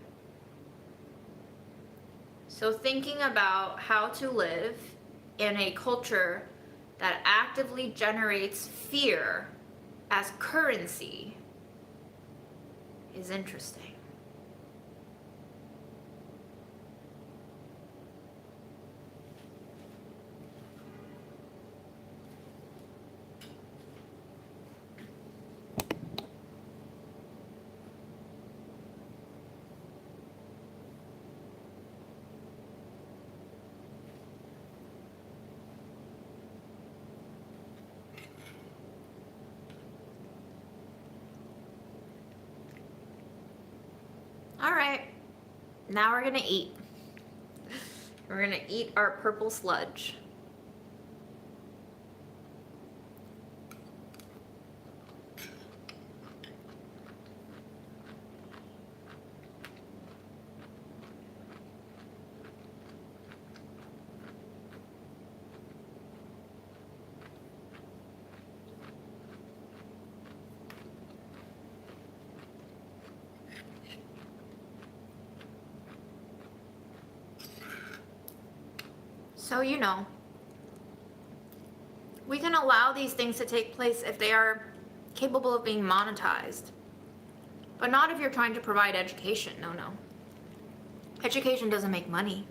So thinking about how to live in a culture that actively generates fear as currency is interesting. All right, now we're gonna eat. We're gonna eat our purple sludge. So, we can allow these things to take place if they are capable of being monetized. But not if you're trying to provide education. No. Education doesn't make money.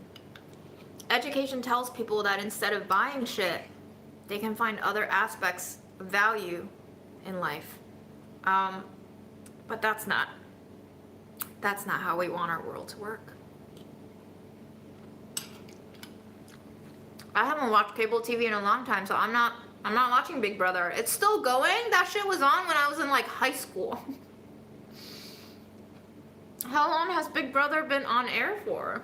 Education tells people that instead of buying shit, they can find other aspects of value in life. But that's not how we want our world to work. I haven't watched cable TV in a long time, so I'm not watching Big Brother. It's still going. That shit was on when I was in like high school. How long has Big Brother been on air for?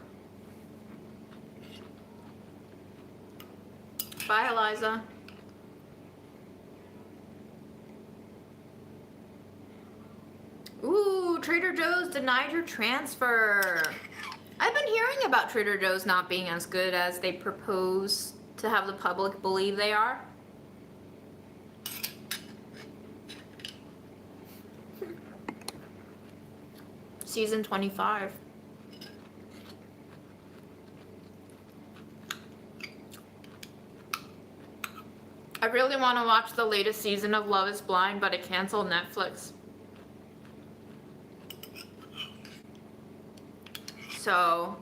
Bye, Eliza. Ooh, Trader Joe's denied your transfer. I've been hearing about Trader Joe's not being as good as they propose to have the public believe they are. Season 25. I really want to watch the latest season of Love is Blind, but it canceled Netflix. So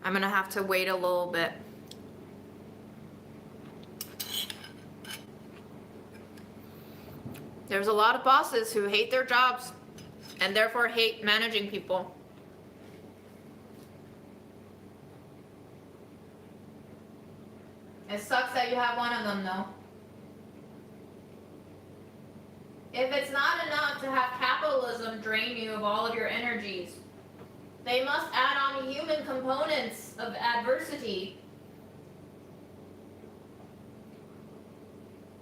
I'm gonna have to wait a little bit. There's a lot of bosses who hate their jobs and therefore hate managing people. It sucks that you have one of them, though. If it's not enough to have capitalism drain you of all of your energies, they must add on human components of adversity.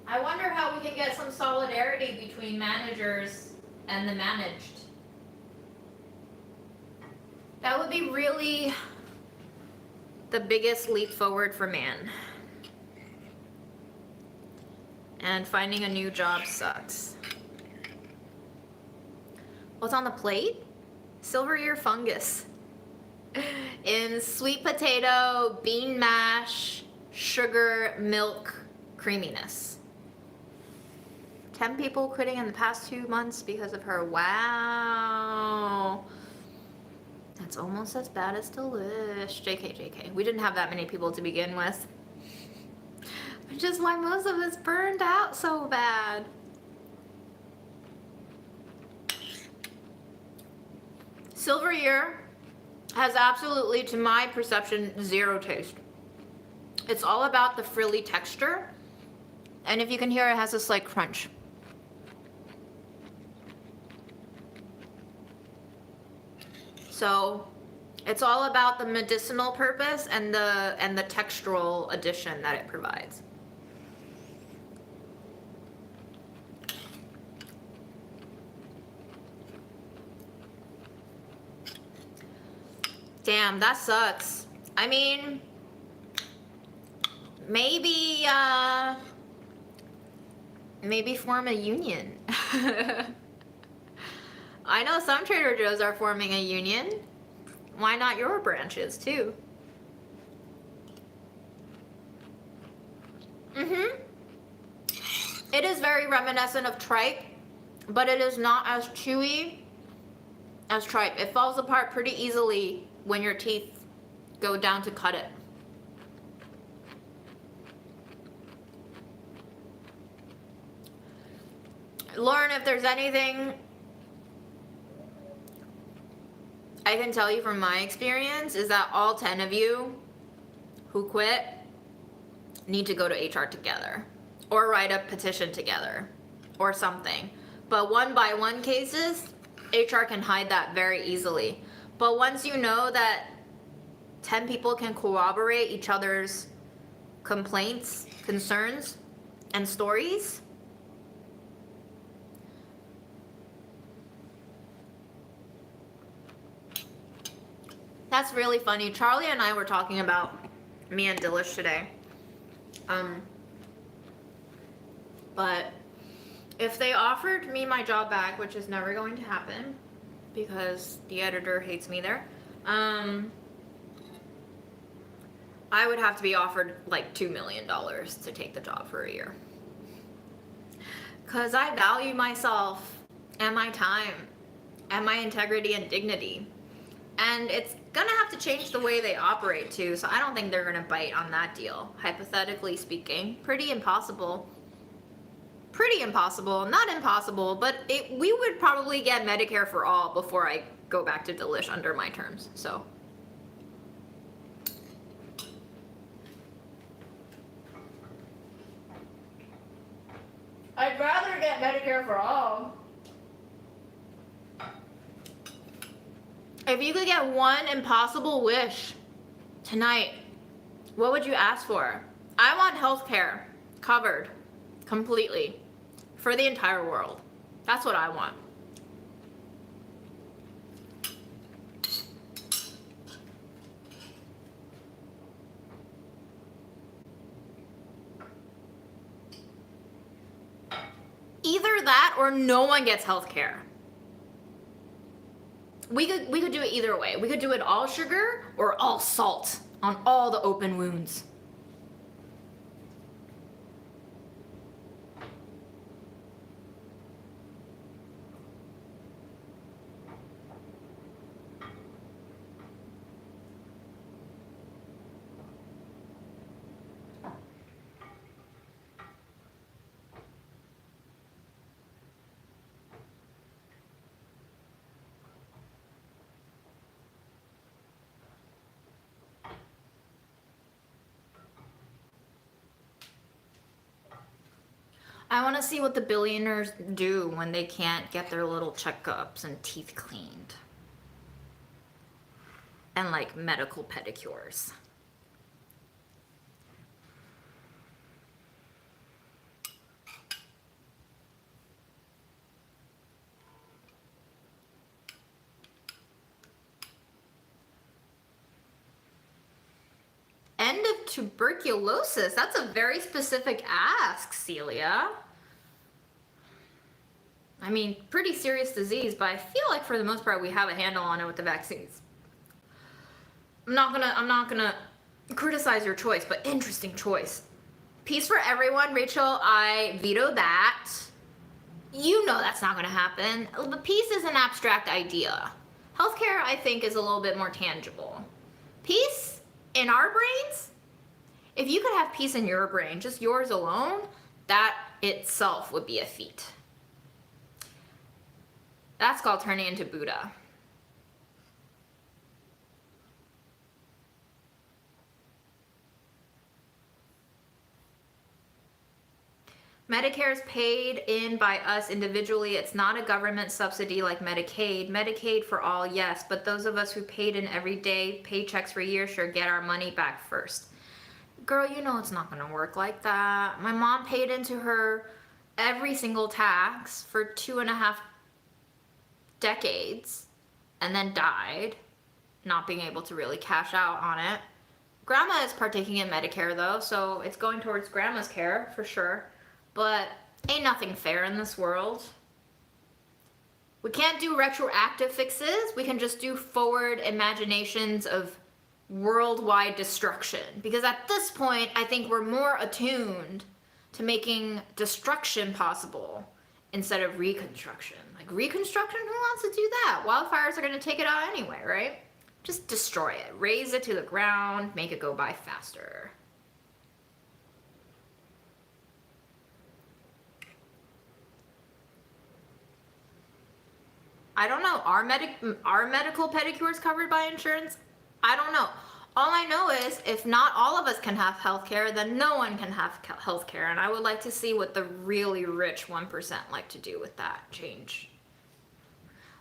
I wonder how we can get some solidarity between managers and the managed. That would be really the biggest leap forward for man. And finding a new job sucks. What's on the plate? Silver ear fungus. In sweet potato, bean mash, sugar, milk, creaminess. 10 people quitting in the past 2 months because of her. Wow. That's almost as bad as Delish. JK. We didn't have that many people to begin with. Which is why most of us burned out so bad. Silver ear has absolutely, to my perception, zero taste. It's all about the frilly texture. And if you can hear, it has a slight crunch. So it's all about the medicinal purpose and the textural addition that it provides. Damn, that sucks. I mean, maybe form a union. I know some Trader Joe's are forming a union. Why not your branches too? It is very reminiscent of tripe, but it is not as chewy as tripe. It falls apart pretty easily when your teeth go down to cut it. Lauren, if there's anything I can tell you from my experience, is that all 10 of you who quit need to go to HR together or write a petition together or something. But one by one cases, HR can hide that very easily. But once you know that 10 people can corroborate each other's complaints, concerns, and stories, that's really funny. Charlie and I were talking about me and Delish today. But if they offered me my job back, which is never going to happen because the editor hates me there, I would have to be offered like $2 million to take the job for a year. Because I value myself and my time and my integrity and dignity. And it's gonna have to change the way they operate too, so I don't think they're gonna bite on that deal, hypothetically speaking. Pretty impossible, not impossible, but we would probably get Medicare for all before I go back to Delish under my terms, so. I'd rather get Medicare for all. If you could get one impossible wish tonight, what would you ask for? I want healthcare covered completely for the entire world. That's what I want. Either that or no one gets healthcare. We could do it either way. We could do it all sugar or all salt on all the open wounds. I want to see what the billionaires do when they can't get their little checkups and teeth cleaned. And like medical pedicures. End of tuberculosis. That's a very specific ask, Celia. I mean, pretty serious disease, but I feel like for the most part we have a handle on it with the vaccines. I'm not gonna criticize your choice, but interesting choice. Peace for everyone, Rachel. I veto that. You know that's not gonna happen. The peace is an abstract idea. Healthcare, I think, is a little bit more tangible. Peace in our brains, if you could have peace in your brain, just yours alone, that itself would be a feat. That's called turning into Buddha. Medicare is paid in by us individually. It's not a government subsidy like Medicaid. Medicaid for all, yes, but those of us who paid in every day paychecks for years sure get our money back first. Girl, you know it's not gonna work like that. My mom paid into her every single tax for 2.5 decades and then died, not being able to really cash out on it. Grandma is partaking in Medicare though, so it's going towards grandma's care for sure. But ain't nothing fair in this world. We can't do retroactive fixes. We can just do forward imaginations of worldwide destruction. Because at this point, I think we're more attuned to making destruction possible instead of reconstruction. Like reconstruction, who wants to do that? Wildfires are going to take it out anyway, right? Just destroy it. Raze it to the ground. Make it go by faster. I don't know. Are medical pedicures covered by insurance? I don't know. All I know is if not all of us can have healthcare, then no one can have healthcare. And I would like to see what the really rich 1% like to do with that change.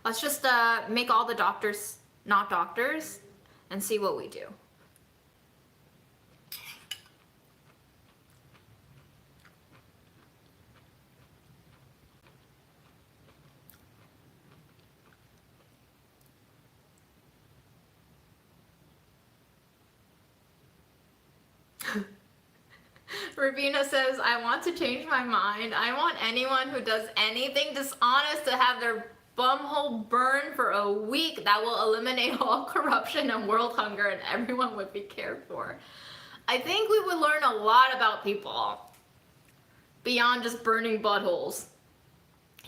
Let's just make all the doctors not doctors and see what we do. Ravina says, I want to change my mind. I want anyone who does anything dishonest to have their bumhole burn for a week. That will eliminate all corruption and world hunger and everyone would be cared for. I think we would learn a lot about people beyond just burning buttholes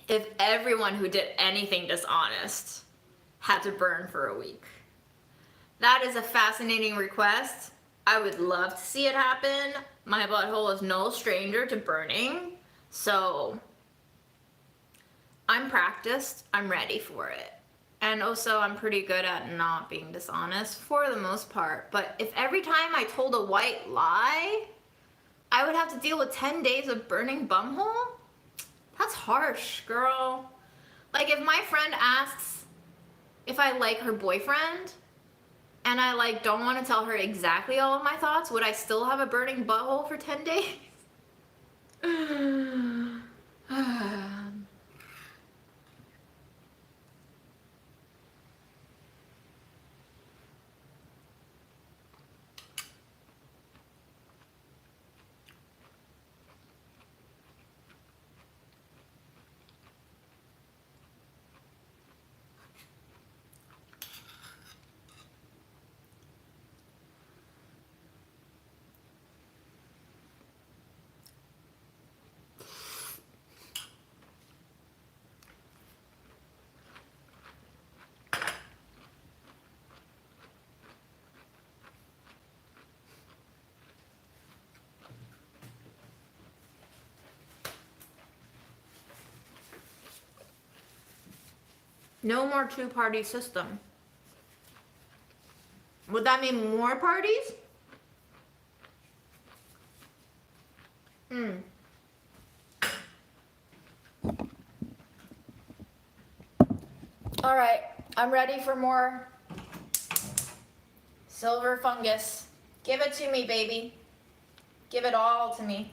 if everyone who did anything dishonest had to burn for a week. That is a fascinating request. I would love to see it happen. My butthole is no stranger to burning, so I'm practiced. I'm ready for it. And also, I'm pretty good at not being dishonest for the most part. But if every time I told a white lie, I would have to deal with 10 days of burning bumhole, that's harsh, girl. Like, if my friend asks if I like her boyfriend, and I don't want to tell her exactly all of my thoughts, would I still have a burning butthole for 10 days? No more two-party system. Would that mean more parties? All right, I'm ready for more silver fungus. Give it to me, baby. Give it all to me.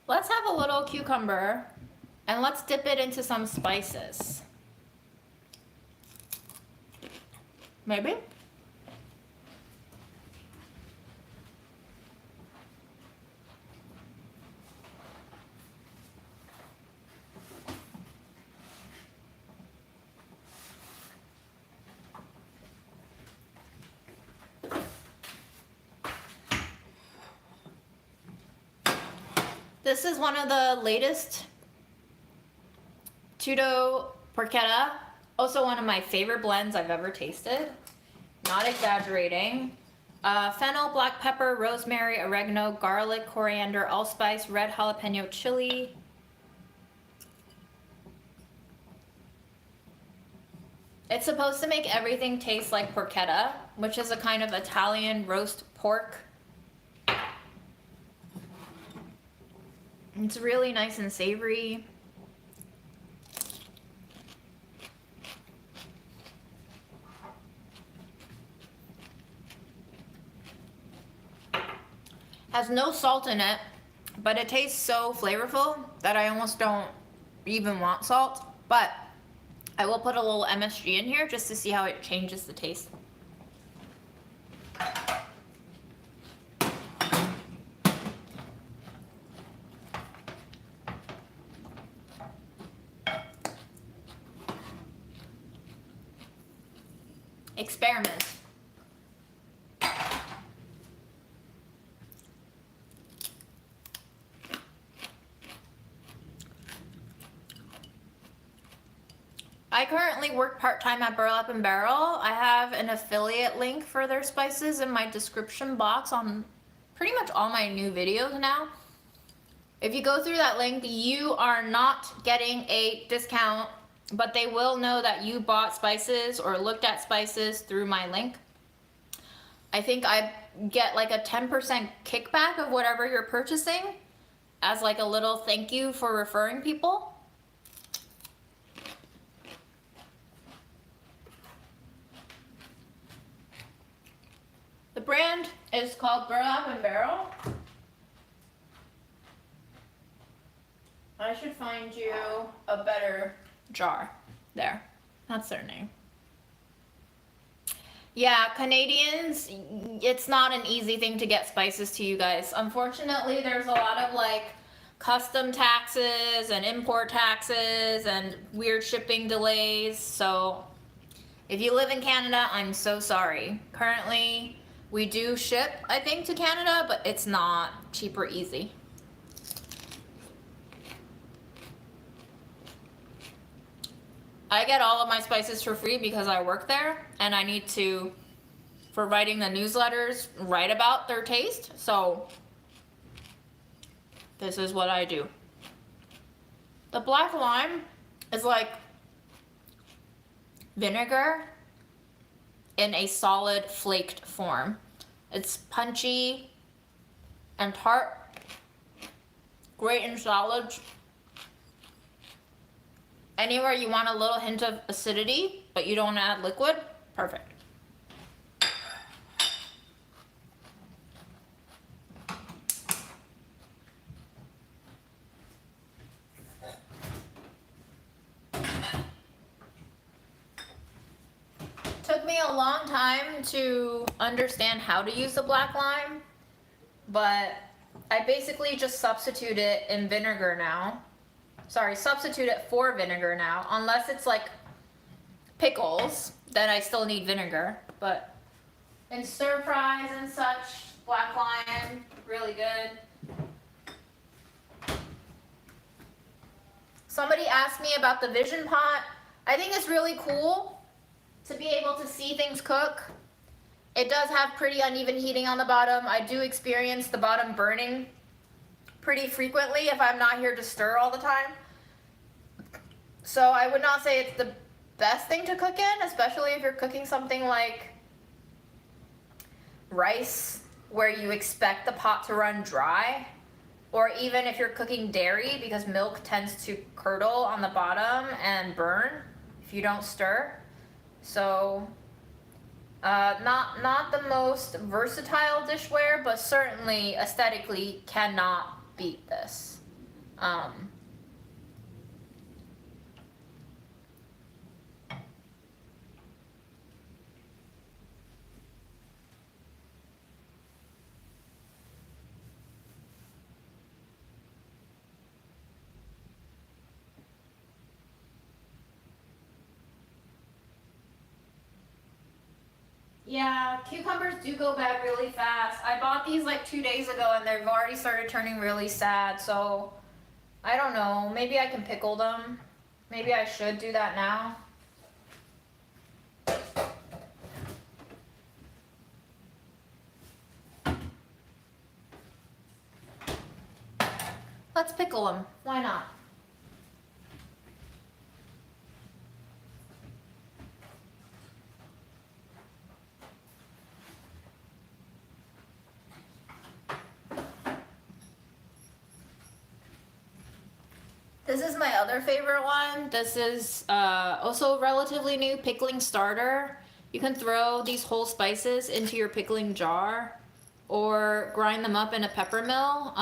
Let's have a little cucumber and let's dip it into some spices. Maybe? This is one of the latest Tudo porchetta. Also one of my favorite blends I've ever tasted. Not exaggerating. Fennel, black pepper, rosemary, oregano, garlic, coriander, allspice, red jalapeno chili. It's supposed to make everything taste like porchetta, which is a kind of Italian roast pork. It's really nice and savory. Has no salt in it, but it tastes so flavorful that I almost don't even want salt. But I will put a little MSG in here just to see how it changes the taste. Experiment. I currently work part-time at Burlap and Barrel. I have an affiliate link for their spices in my description box on pretty much all my new videos now. If you go through that link, you are not getting a discount, but they will know that you bought spices or looked at spices through my link. I think I get like a 10% kickback of whatever you're purchasing as like a little thank you for referring people. The brand is called Burlap and Barrel. I should find you a better jar. There, that's their name. Yeah, Canadians, it's not an easy thing to get spices to you guys. Unfortunately, there's a lot of like custom taxes and import taxes and weird shipping delays. So if you live in Canada, I'm so sorry. Currently, we do ship, I think, to Canada, but it's not cheap or easy. I get all of my spices for free because I work there and I need to, for writing the newsletters, write about their taste. So this is what I do. The black lime is like vinegar in a solid flaked form. It's punchy and tart, great in salads. Anywhere you want a little hint of acidity, but you don't want to add liquid, perfect. Took me a long time to understand how to use the black lime, but I basically just substitute it in vinegar now. Sorry, substitute it for vinegar now, unless it's like pickles, then I still need vinegar. But in stir fries and such, black lime, really good. Somebody asked me about the Vision Pot. I think it's really cool. to be able to see things cook. It does have pretty uneven heating on the bottom. I do experience the bottom burning pretty frequently if I'm not here to stir all the time. So I would not say it's the best thing to cook in, especially if you're cooking something like rice where you expect the pot to run dry, or even if you're cooking dairy, because milk tends to curdle on the bottom and burn if you don't stir. So not the most versatile dishware, but certainly aesthetically cannot beat this. Yeah, cucumbers do go bad really fast. I bought these like 2 days ago and they've already started turning really sad, so I don't know, maybe I can pickle them. Maybe I should do that now. Let's pickle them, why not? This is my other favorite one. This is also relatively new, pickling starter. You can throw these whole spices into your pickling jar or grind them up in a pepper mill.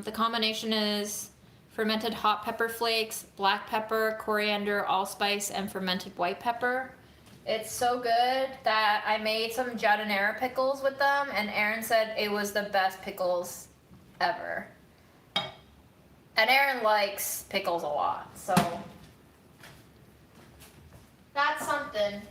The combination is fermented hot pepper flakes, black pepper, coriander, allspice, and fermented white pepper. It's so good that I made some giardiniera pickles with them, and Aaron said it was the best pickles ever. And Aaron likes pickles a lot, so that's something.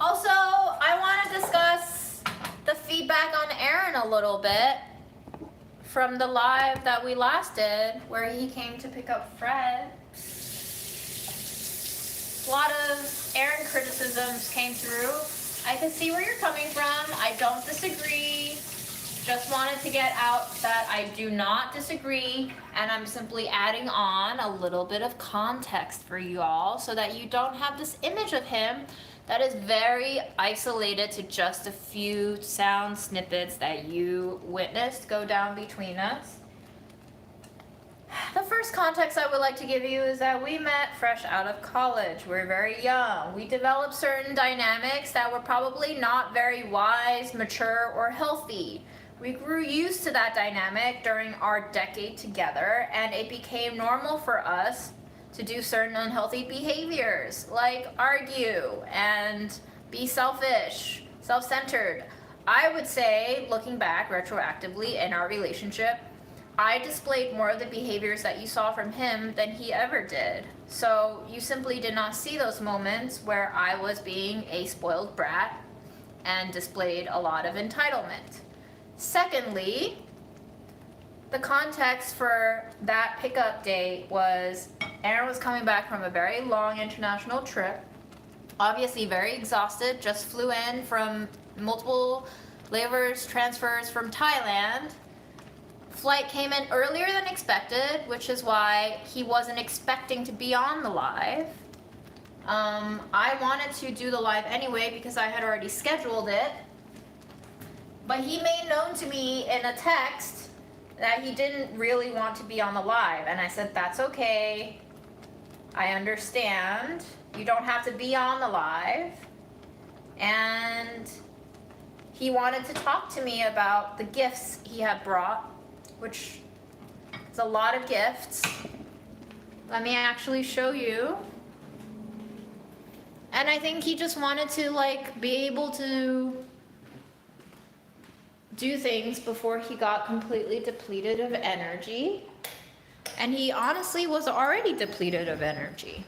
Also, I want to discuss the feedback on Aaron a little bit from the live that we last did, where he came to pick up Fred. A lot of Aaron criticisms came through. I can see where you're coming from. I don't disagree. Just wanted to get out that I do not disagree, and I'm simply adding on a little bit of context for you all so that you don't have this image of him that is very isolated to just a few sound snippets that you witnessed go down between us. The first context I would like to give you is that we met fresh out of college. We're very young. We developed certain dynamics that were probably not very wise, mature, or healthy. We grew used to that dynamic during our decade together, and it became normal for us to do certain unhealthy behaviors, like argue and be selfish, self-centered. I would say, looking back retroactively in our relationship, I displayed more of the behaviors that you saw from him than he ever did. So you simply did not see those moments where I was being a spoiled brat and displayed a lot of entitlement. Secondly, the context for that pickup date was Aaron was coming back from a very long international trip, obviously very exhausted, just flew in from multiple layovers, transfers from Thailand. Flight came in earlier than expected, which is why he wasn't expecting to be on the live. I wanted to do the live anyway because I had already scheduled it. But he made known to me in a text that he didn't really want to be on the live. And I said, that's okay. I understand. You don't have to be on the live. And he wanted to talk to me about the gifts he had brought, which is a lot of gifts. Let me actually show you. And I think he just wanted to be able to do things before he got completely depleted of energy. And he honestly was already depleted of energy.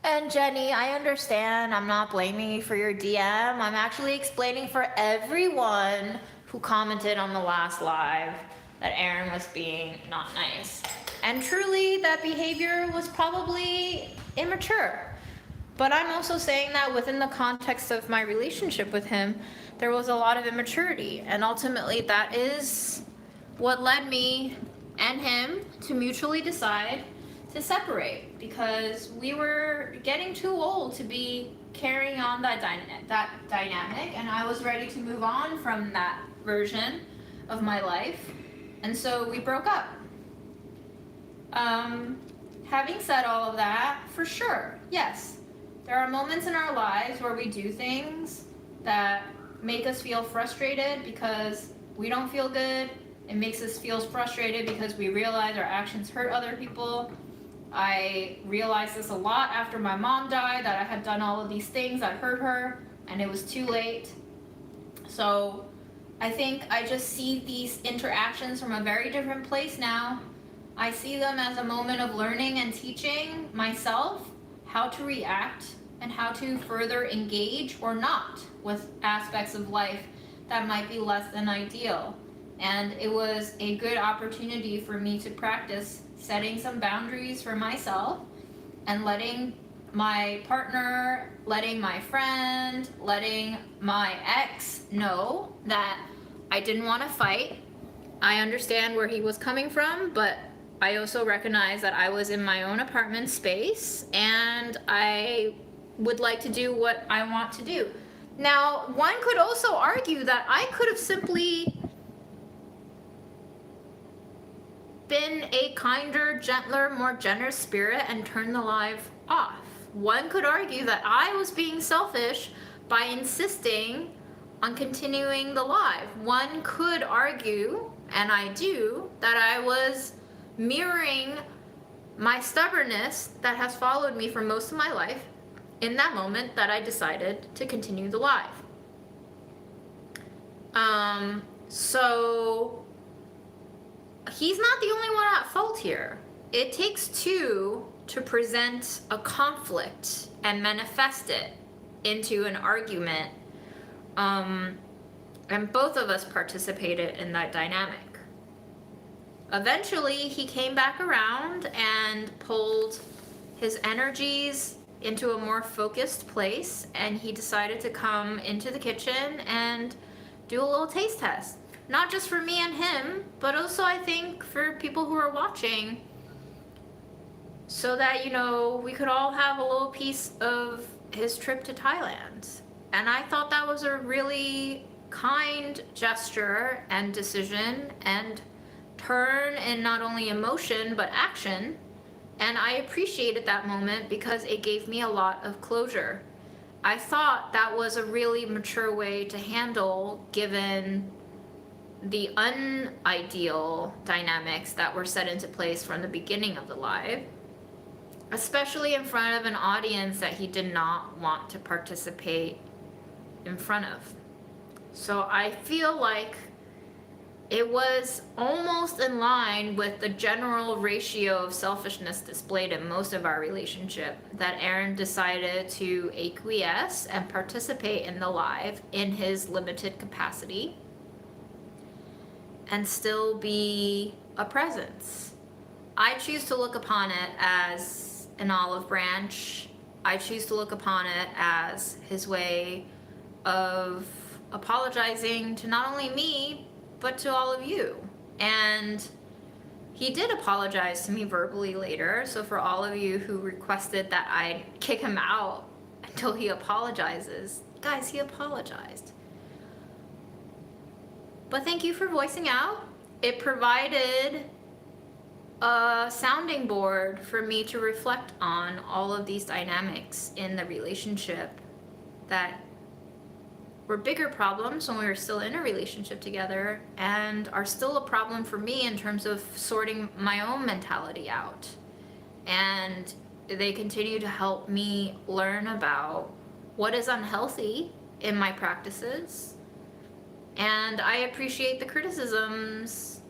And Jenny, I understand. I'm not blaming you for your DM. I'm actually explaining for everyone who commented on the last live that Aaron was being not nice. And truly, that behavior was probably immature. But I'm also saying that within the context of my relationship with him, there was a lot of immaturity. And ultimately, that is what led me and him to mutually decide to separate, because we were getting too old to be carrying on that dynamic, and I was ready to move on from that version of my life. And so we broke up. Having said all of that, for sure, yes, there are moments in our lives where we do things that make us feel frustrated because we don't feel good. It makes us feel frustrated because we realize our actions hurt other people. I realized this a lot after my mom died, that I had done all of these things that hurt her, and it was too late. So I think I just see these interactions from a very different place now. I see them as a moment of learning and teaching myself how to react and how to further engage or not with aspects of life that might be less than ideal. And it was a good opportunity for me to practice setting some boundaries for myself and letting my partner, letting my friend, letting my ex know that I didn't want to fight. I understand where he was coming from, but I also recognize that I was in my own apartment space and I would like to do what I want to do. Now, one could also argue that I could have simply been a kinder, gentler, more generous spirit and turned the live off. One could argue that I was being selfish by insisting on continuing the live. One could argue, and I do, that I was mirroring my stubbornness that has followed me for most of my life in that moment that I decided to continue the live. So he's not the only one at fault here. It takes two to present a conflict and manifest it into an argument. And both of us participated in that dynamic. Eventually, he came back around and pulled his energies into a more focused place, and he decided to come into the kitchen and do a little taste test. Not just for me and him, but also I think for people who are watching, so that, you know, we could all have a little piece of his trip to Thailand. And I thought that was a really kind gesture and decision and turn in not only emotion but action. And I appreciated that moment because it gave me a lot of closure. I thought that was a really mature way to handle, given the unideal dynamics that were set into place from the beginning of the live, especially in front of an audience that he did not want to participate in front of. So I feel like it was almost in line with the general ratio of selfishness displayed in most of our relationship that Aaron decided to acquiesce and participate in the live in his limited capacity and still be a presence. I choose to look upon it as an olive branch. I choose to look upon it as his way of apologizing to not only me, but to all of you. And he did apologize to me verbally later, so for all of you who requested that I kick him out until he apologizes, guys, he apologized. But thank you for voicing out. It provided a sounding board for me to reflect on all of these dynamics in the relationship that were bigger problems when we were still in a relationship together and are still a problem for me in terms of sorting my own mentality out. And they continue to help me learn about what is unhealthy in my practices. And I appreciate the criticisms.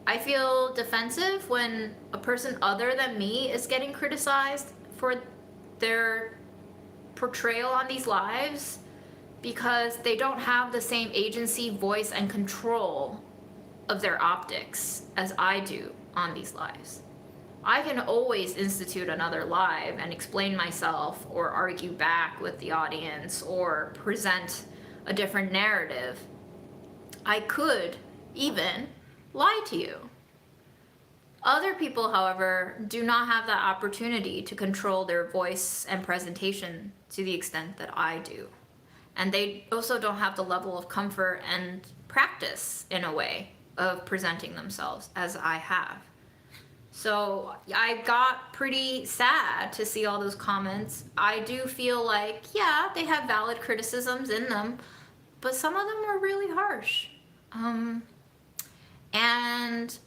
I feel defensive when a person other than me is getting criticized for their portrayal on these lives, because they don't have the same agency, voice, and control of their optics as I do on these lives. I can always institute another live and explain myself or argue back with the audience or present a different narrative. I could even lie to you. Other people, however, do not have that opportunity to control their voice and presentation to the extent that I do. And they also don't have the level of comfort and practice, in a way, of presenting themselves as I have. So I got pretty sad to see all those comments. I do feel like, yeah, they have valid criticisms in them, but some of them were really harsh. And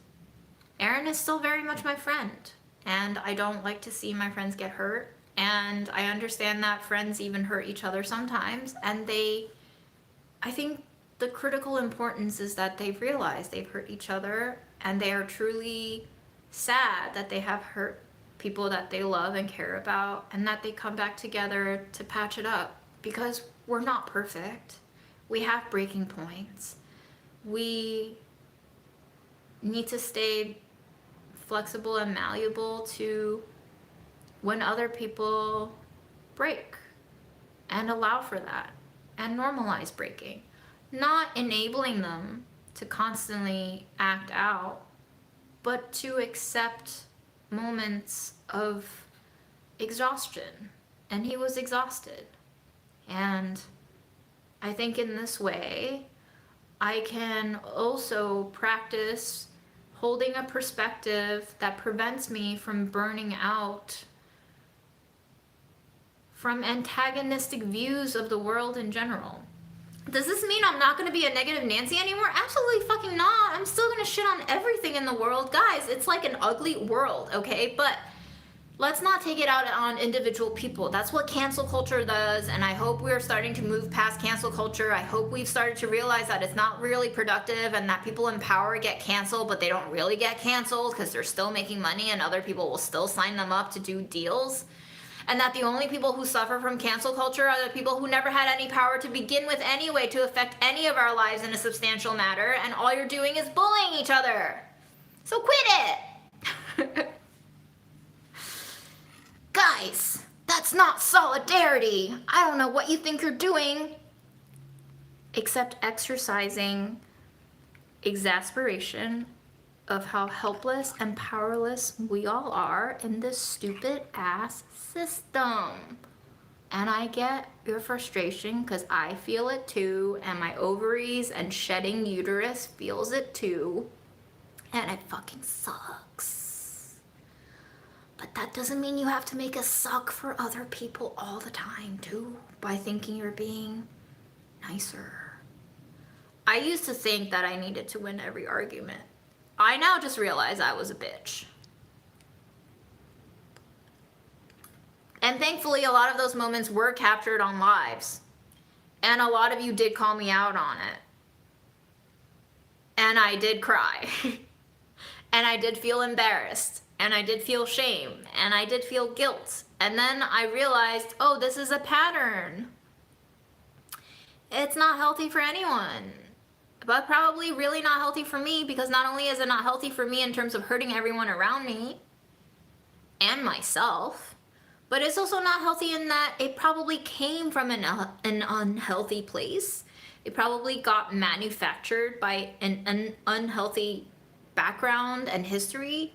Erin is still very much my friend, and I don't like to see my friends get hurt, and I understand that friends even hurt each other sometimes, and I think the critical importance is that they've realized they've hurt each other, and they are truly sad that they have hurt people that they love and care about, and that they come back together to patch it up, because we're not perfect. We have breaking points. We need to stay flexible and malleable to when other people break, and allow for that and normalize breaking, not enabling them to constantly act out, but to accept moments of exhaustion. And he was exhausted, and I think in this way I can also practice holding a perspective that prevents me from burning out from antagonistic views of the world in general. Does this mean I'm not going to be a negative Nancy anymore? Absolutely fucking not. I'm still going to shit on everything in the world. Guys, it's like an ugly world, okay? But let's not take it out on individual people. That's what cancel culture does, and I hope we're starting to move past cancel culture. I hope we've started to realize that it's not really productive, and that people in power get canceled, but they don't really get canceled because they're still making money and other people will still sign them up to do deals. And that the only people who suffer from cancel culture are the people who never had any power to begin with anyway to affect any of our lives in a substantial manner, and all you're doing is bullying each other. So quit it! Guys, that's not solidarity. I don't know what you think you're doing. Except exercising exasperation of how helpless and powerless we all are in this stupid ass system. And I get your frustration because I feel it too, and my ovaries and shedding uterus feels it too. And it fucking sucks. But that doesn't mean you have to make it suck for other people all the time, too, by thinking you're being nicer. I used to think that I needed to win every argument. I now just realize I was a bitch. And thankfully, a lot of those moments were captured on lives. And a lot of you did call me out on it. And I did cry. And I did feel embarrassed. And I did feel shame, and I did feel guilt. And then I realized, oh, this is a pattern. It's not healthy for anyone, but probably really not healthy for me, because not only is it not healthy for me in terms of hurting everyone around me and myself, but it's also not healthy in that it probably came from an unhealthy place. It probably got manufactured by an unhealthy background and history.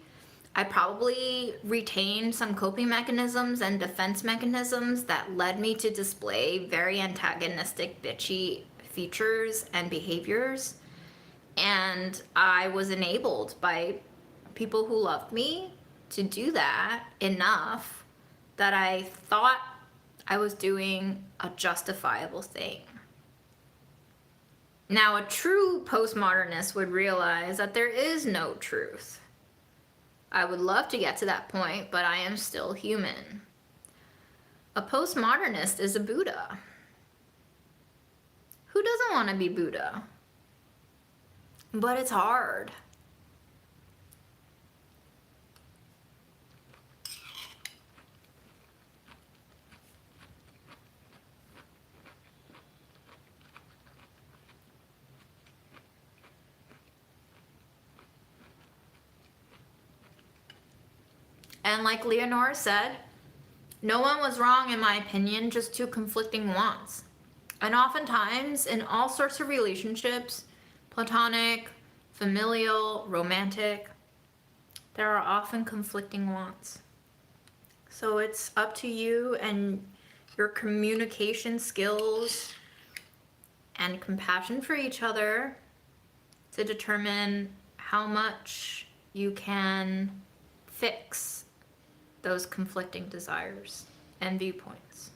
I probably retained some coping mechanisms and defense mechanisms that led me to display very antagonistic, bitchy features and behaviors. And I was enabled by people who loved me to do that enough that I thought I was doing a justifiable thing. Now, a true postmodernist would realize that there is no truth. I would love to get to that point, but I am still human. A postmodernist is a Buddha. Who doesn't want to be Buddha? But it's hard. And like Leonora said, no one was wrong in my opinion, just two conflicting wants. And oftentimes, in all sorts of relationships, platonic, familial, romantic, there are often conflicting wants. So it's up to you and your communication skills and compassion for each other to determine how much you can fix those conflicting desires and viewpoints.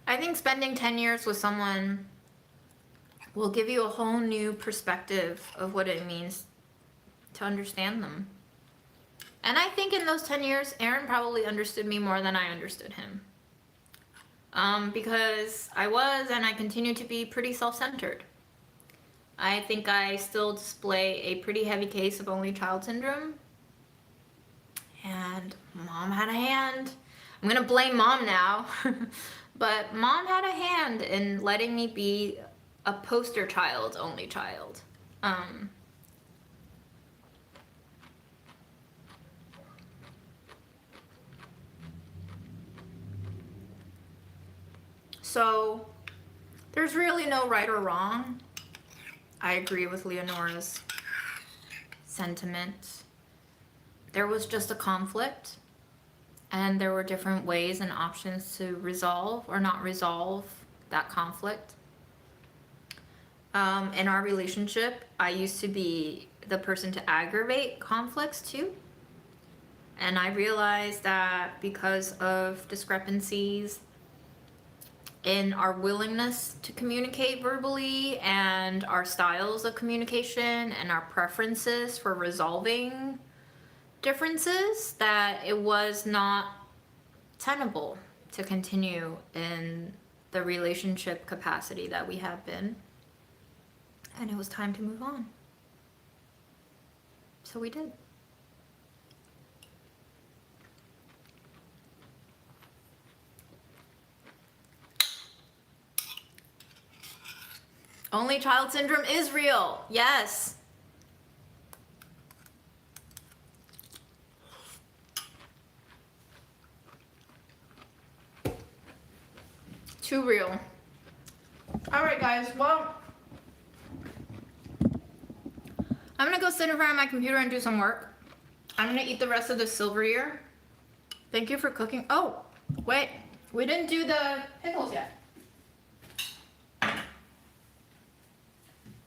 I think spending 10 years with someone will give you a whole new perspective of what it means to understand them. And I think in those 10 years, Aaron probably understood me more than I understood him. Because I was and I continue to be pretty self-centered. I think I still display a pretty heavy case of only child syndrome. And mom had a hand. I'm gonna blame mom now. But mom had a hand in letting me be a poster child, only child. So there's really no right or wrong. I agree with Leonora's sentiment. There was just a conflict, and there were different ways and options to resolve or not resolve that conflict. In our relationship, I used to be the person to aggravate conflicts too. And I realized that because of discrepancies in our willingness to communicate verbally and our styles of communication and our preferences for resolving differences, that it was not tenable to continue in the relationship capacity that we have been. And it was time to move on. So we did. Only child syndrome is real. Yes. Too real. All right, guys. Well, I'm gonna go sit in front of my computer and do some work. I'm gonna eat the rest of the silver ear. Thank you for cooking. Oh, wait. We didn't do the pickles yet.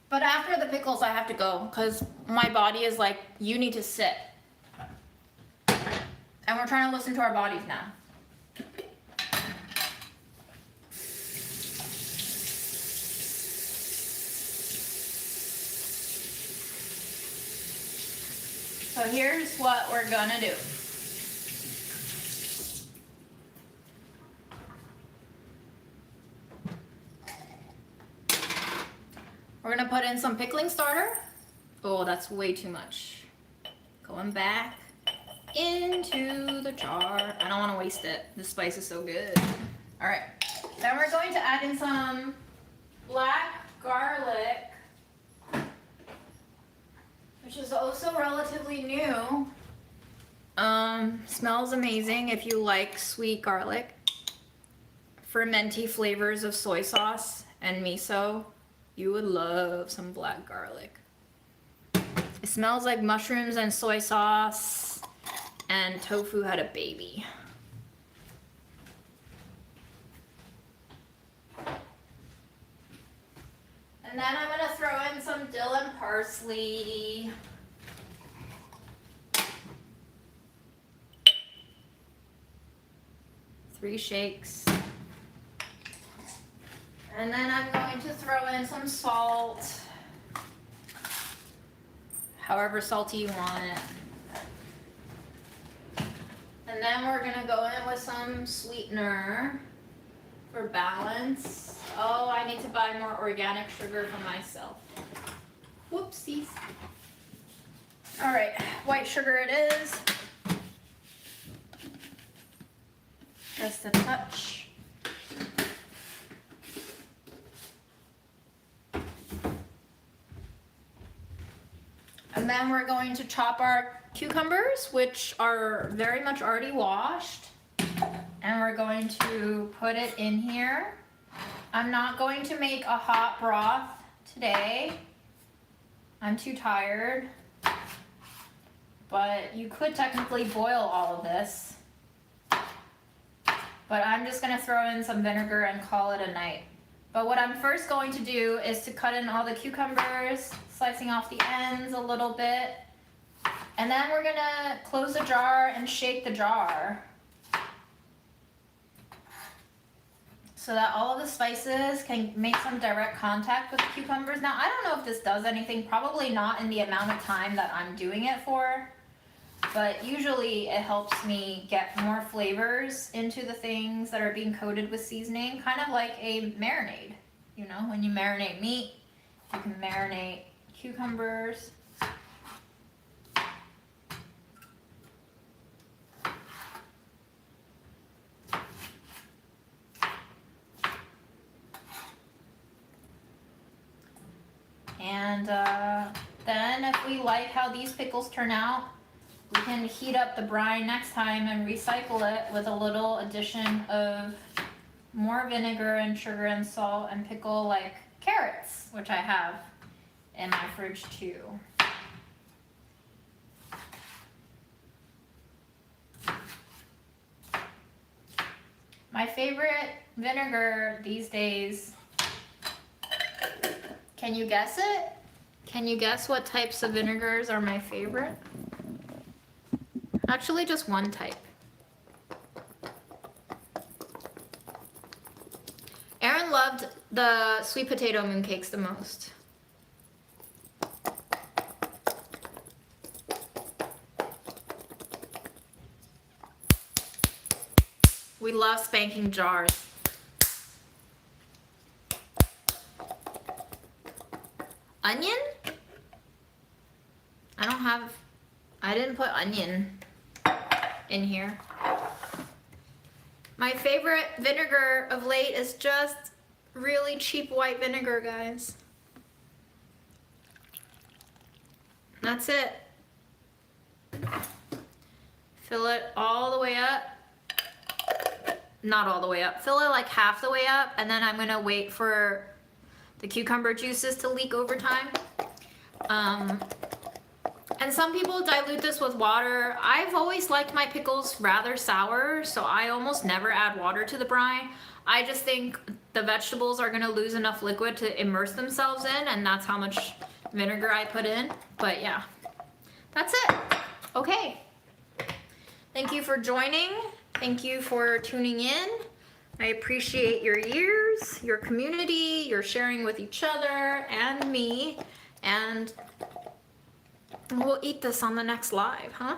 But after the pickles, I have to go because my body is like, you need to sit. And we're trying to listen to our bodies now. So here's what we're gonna do. We're gonna put in some pickling starter. Oh, that's way too much. Going back into the jar. I don't wanna waste it. The spice is so good. All right, then we're going to add in some black garlic, which is also relatively new. Smells amazing if you like sweet garlic. Fermenty flavors of soy sauce and miso. You would love some black garlic. It smells like mushrooms and soy sauce and tofu had a baby. And then I'm gonna throw in some dill and parsley. Three shakes. And then I'm going to throw in some salt. However salty you want it. And then we're gonna go in with some sweetener for balance. Oh, I need to buy more organic sugar for myself. Whoopsies. All right, white sugar it is. Just a touch. And then we're going to chop our cucumbers, which are very much already washed. And we're going to put it in here. I'm not going to make a hot broth today. I'm too tired. But you could technically boil all of this. But I'm just gonna throw in some vinegar and call it a night. But what I'm first going to do is to cut in all the cucumbers, slicing off the ends a little bit. And then we're gonna close the jar and shake the jar, so that all of the spices can make some direct contact with the cucumbers. Now, I don't know if this does anything, probably not in the amount of time that I'm doing it for, but usually it helps me get more flavors into the things that are being coated with seasoning, kind of like a marinade. You know, when you marinate meat, you can marinate cucumbers. And then if we like how these pickles turn out, we can heat up the brine next time and recycle it with a little addition of more vinegar and sugar and salt and pickle like carrots, which I have in my fridge too. My favorite vinegar these days, can you guess it? Can you guess what types of vinegars are my favorite? Actually, just one type. Aaron loved the sweet potato mooncakes the most. We love spanking jars. Onion? I didn't put onion in here. My favorite vinegar of late is just really cheap white vinegar, guys. That's it. Fill it all the way up. Not all the way up. Fill it like half the way up, and then I'm gonna wait for the cucumber juices to leak over time. And some people dilute this with water. I've always liked my pickles rather sour, so I almost never add water to the brine. I just think the vegetables are gonna lose enough liquid to immerse themselves in, and that's how much vinegar I put in. But yeah, that's it. Okay. Thank you for joining. Thank you for tuning in. I appreciate your ears, your community, your sharing with each other and me. And we'll eat this on the next live, huh?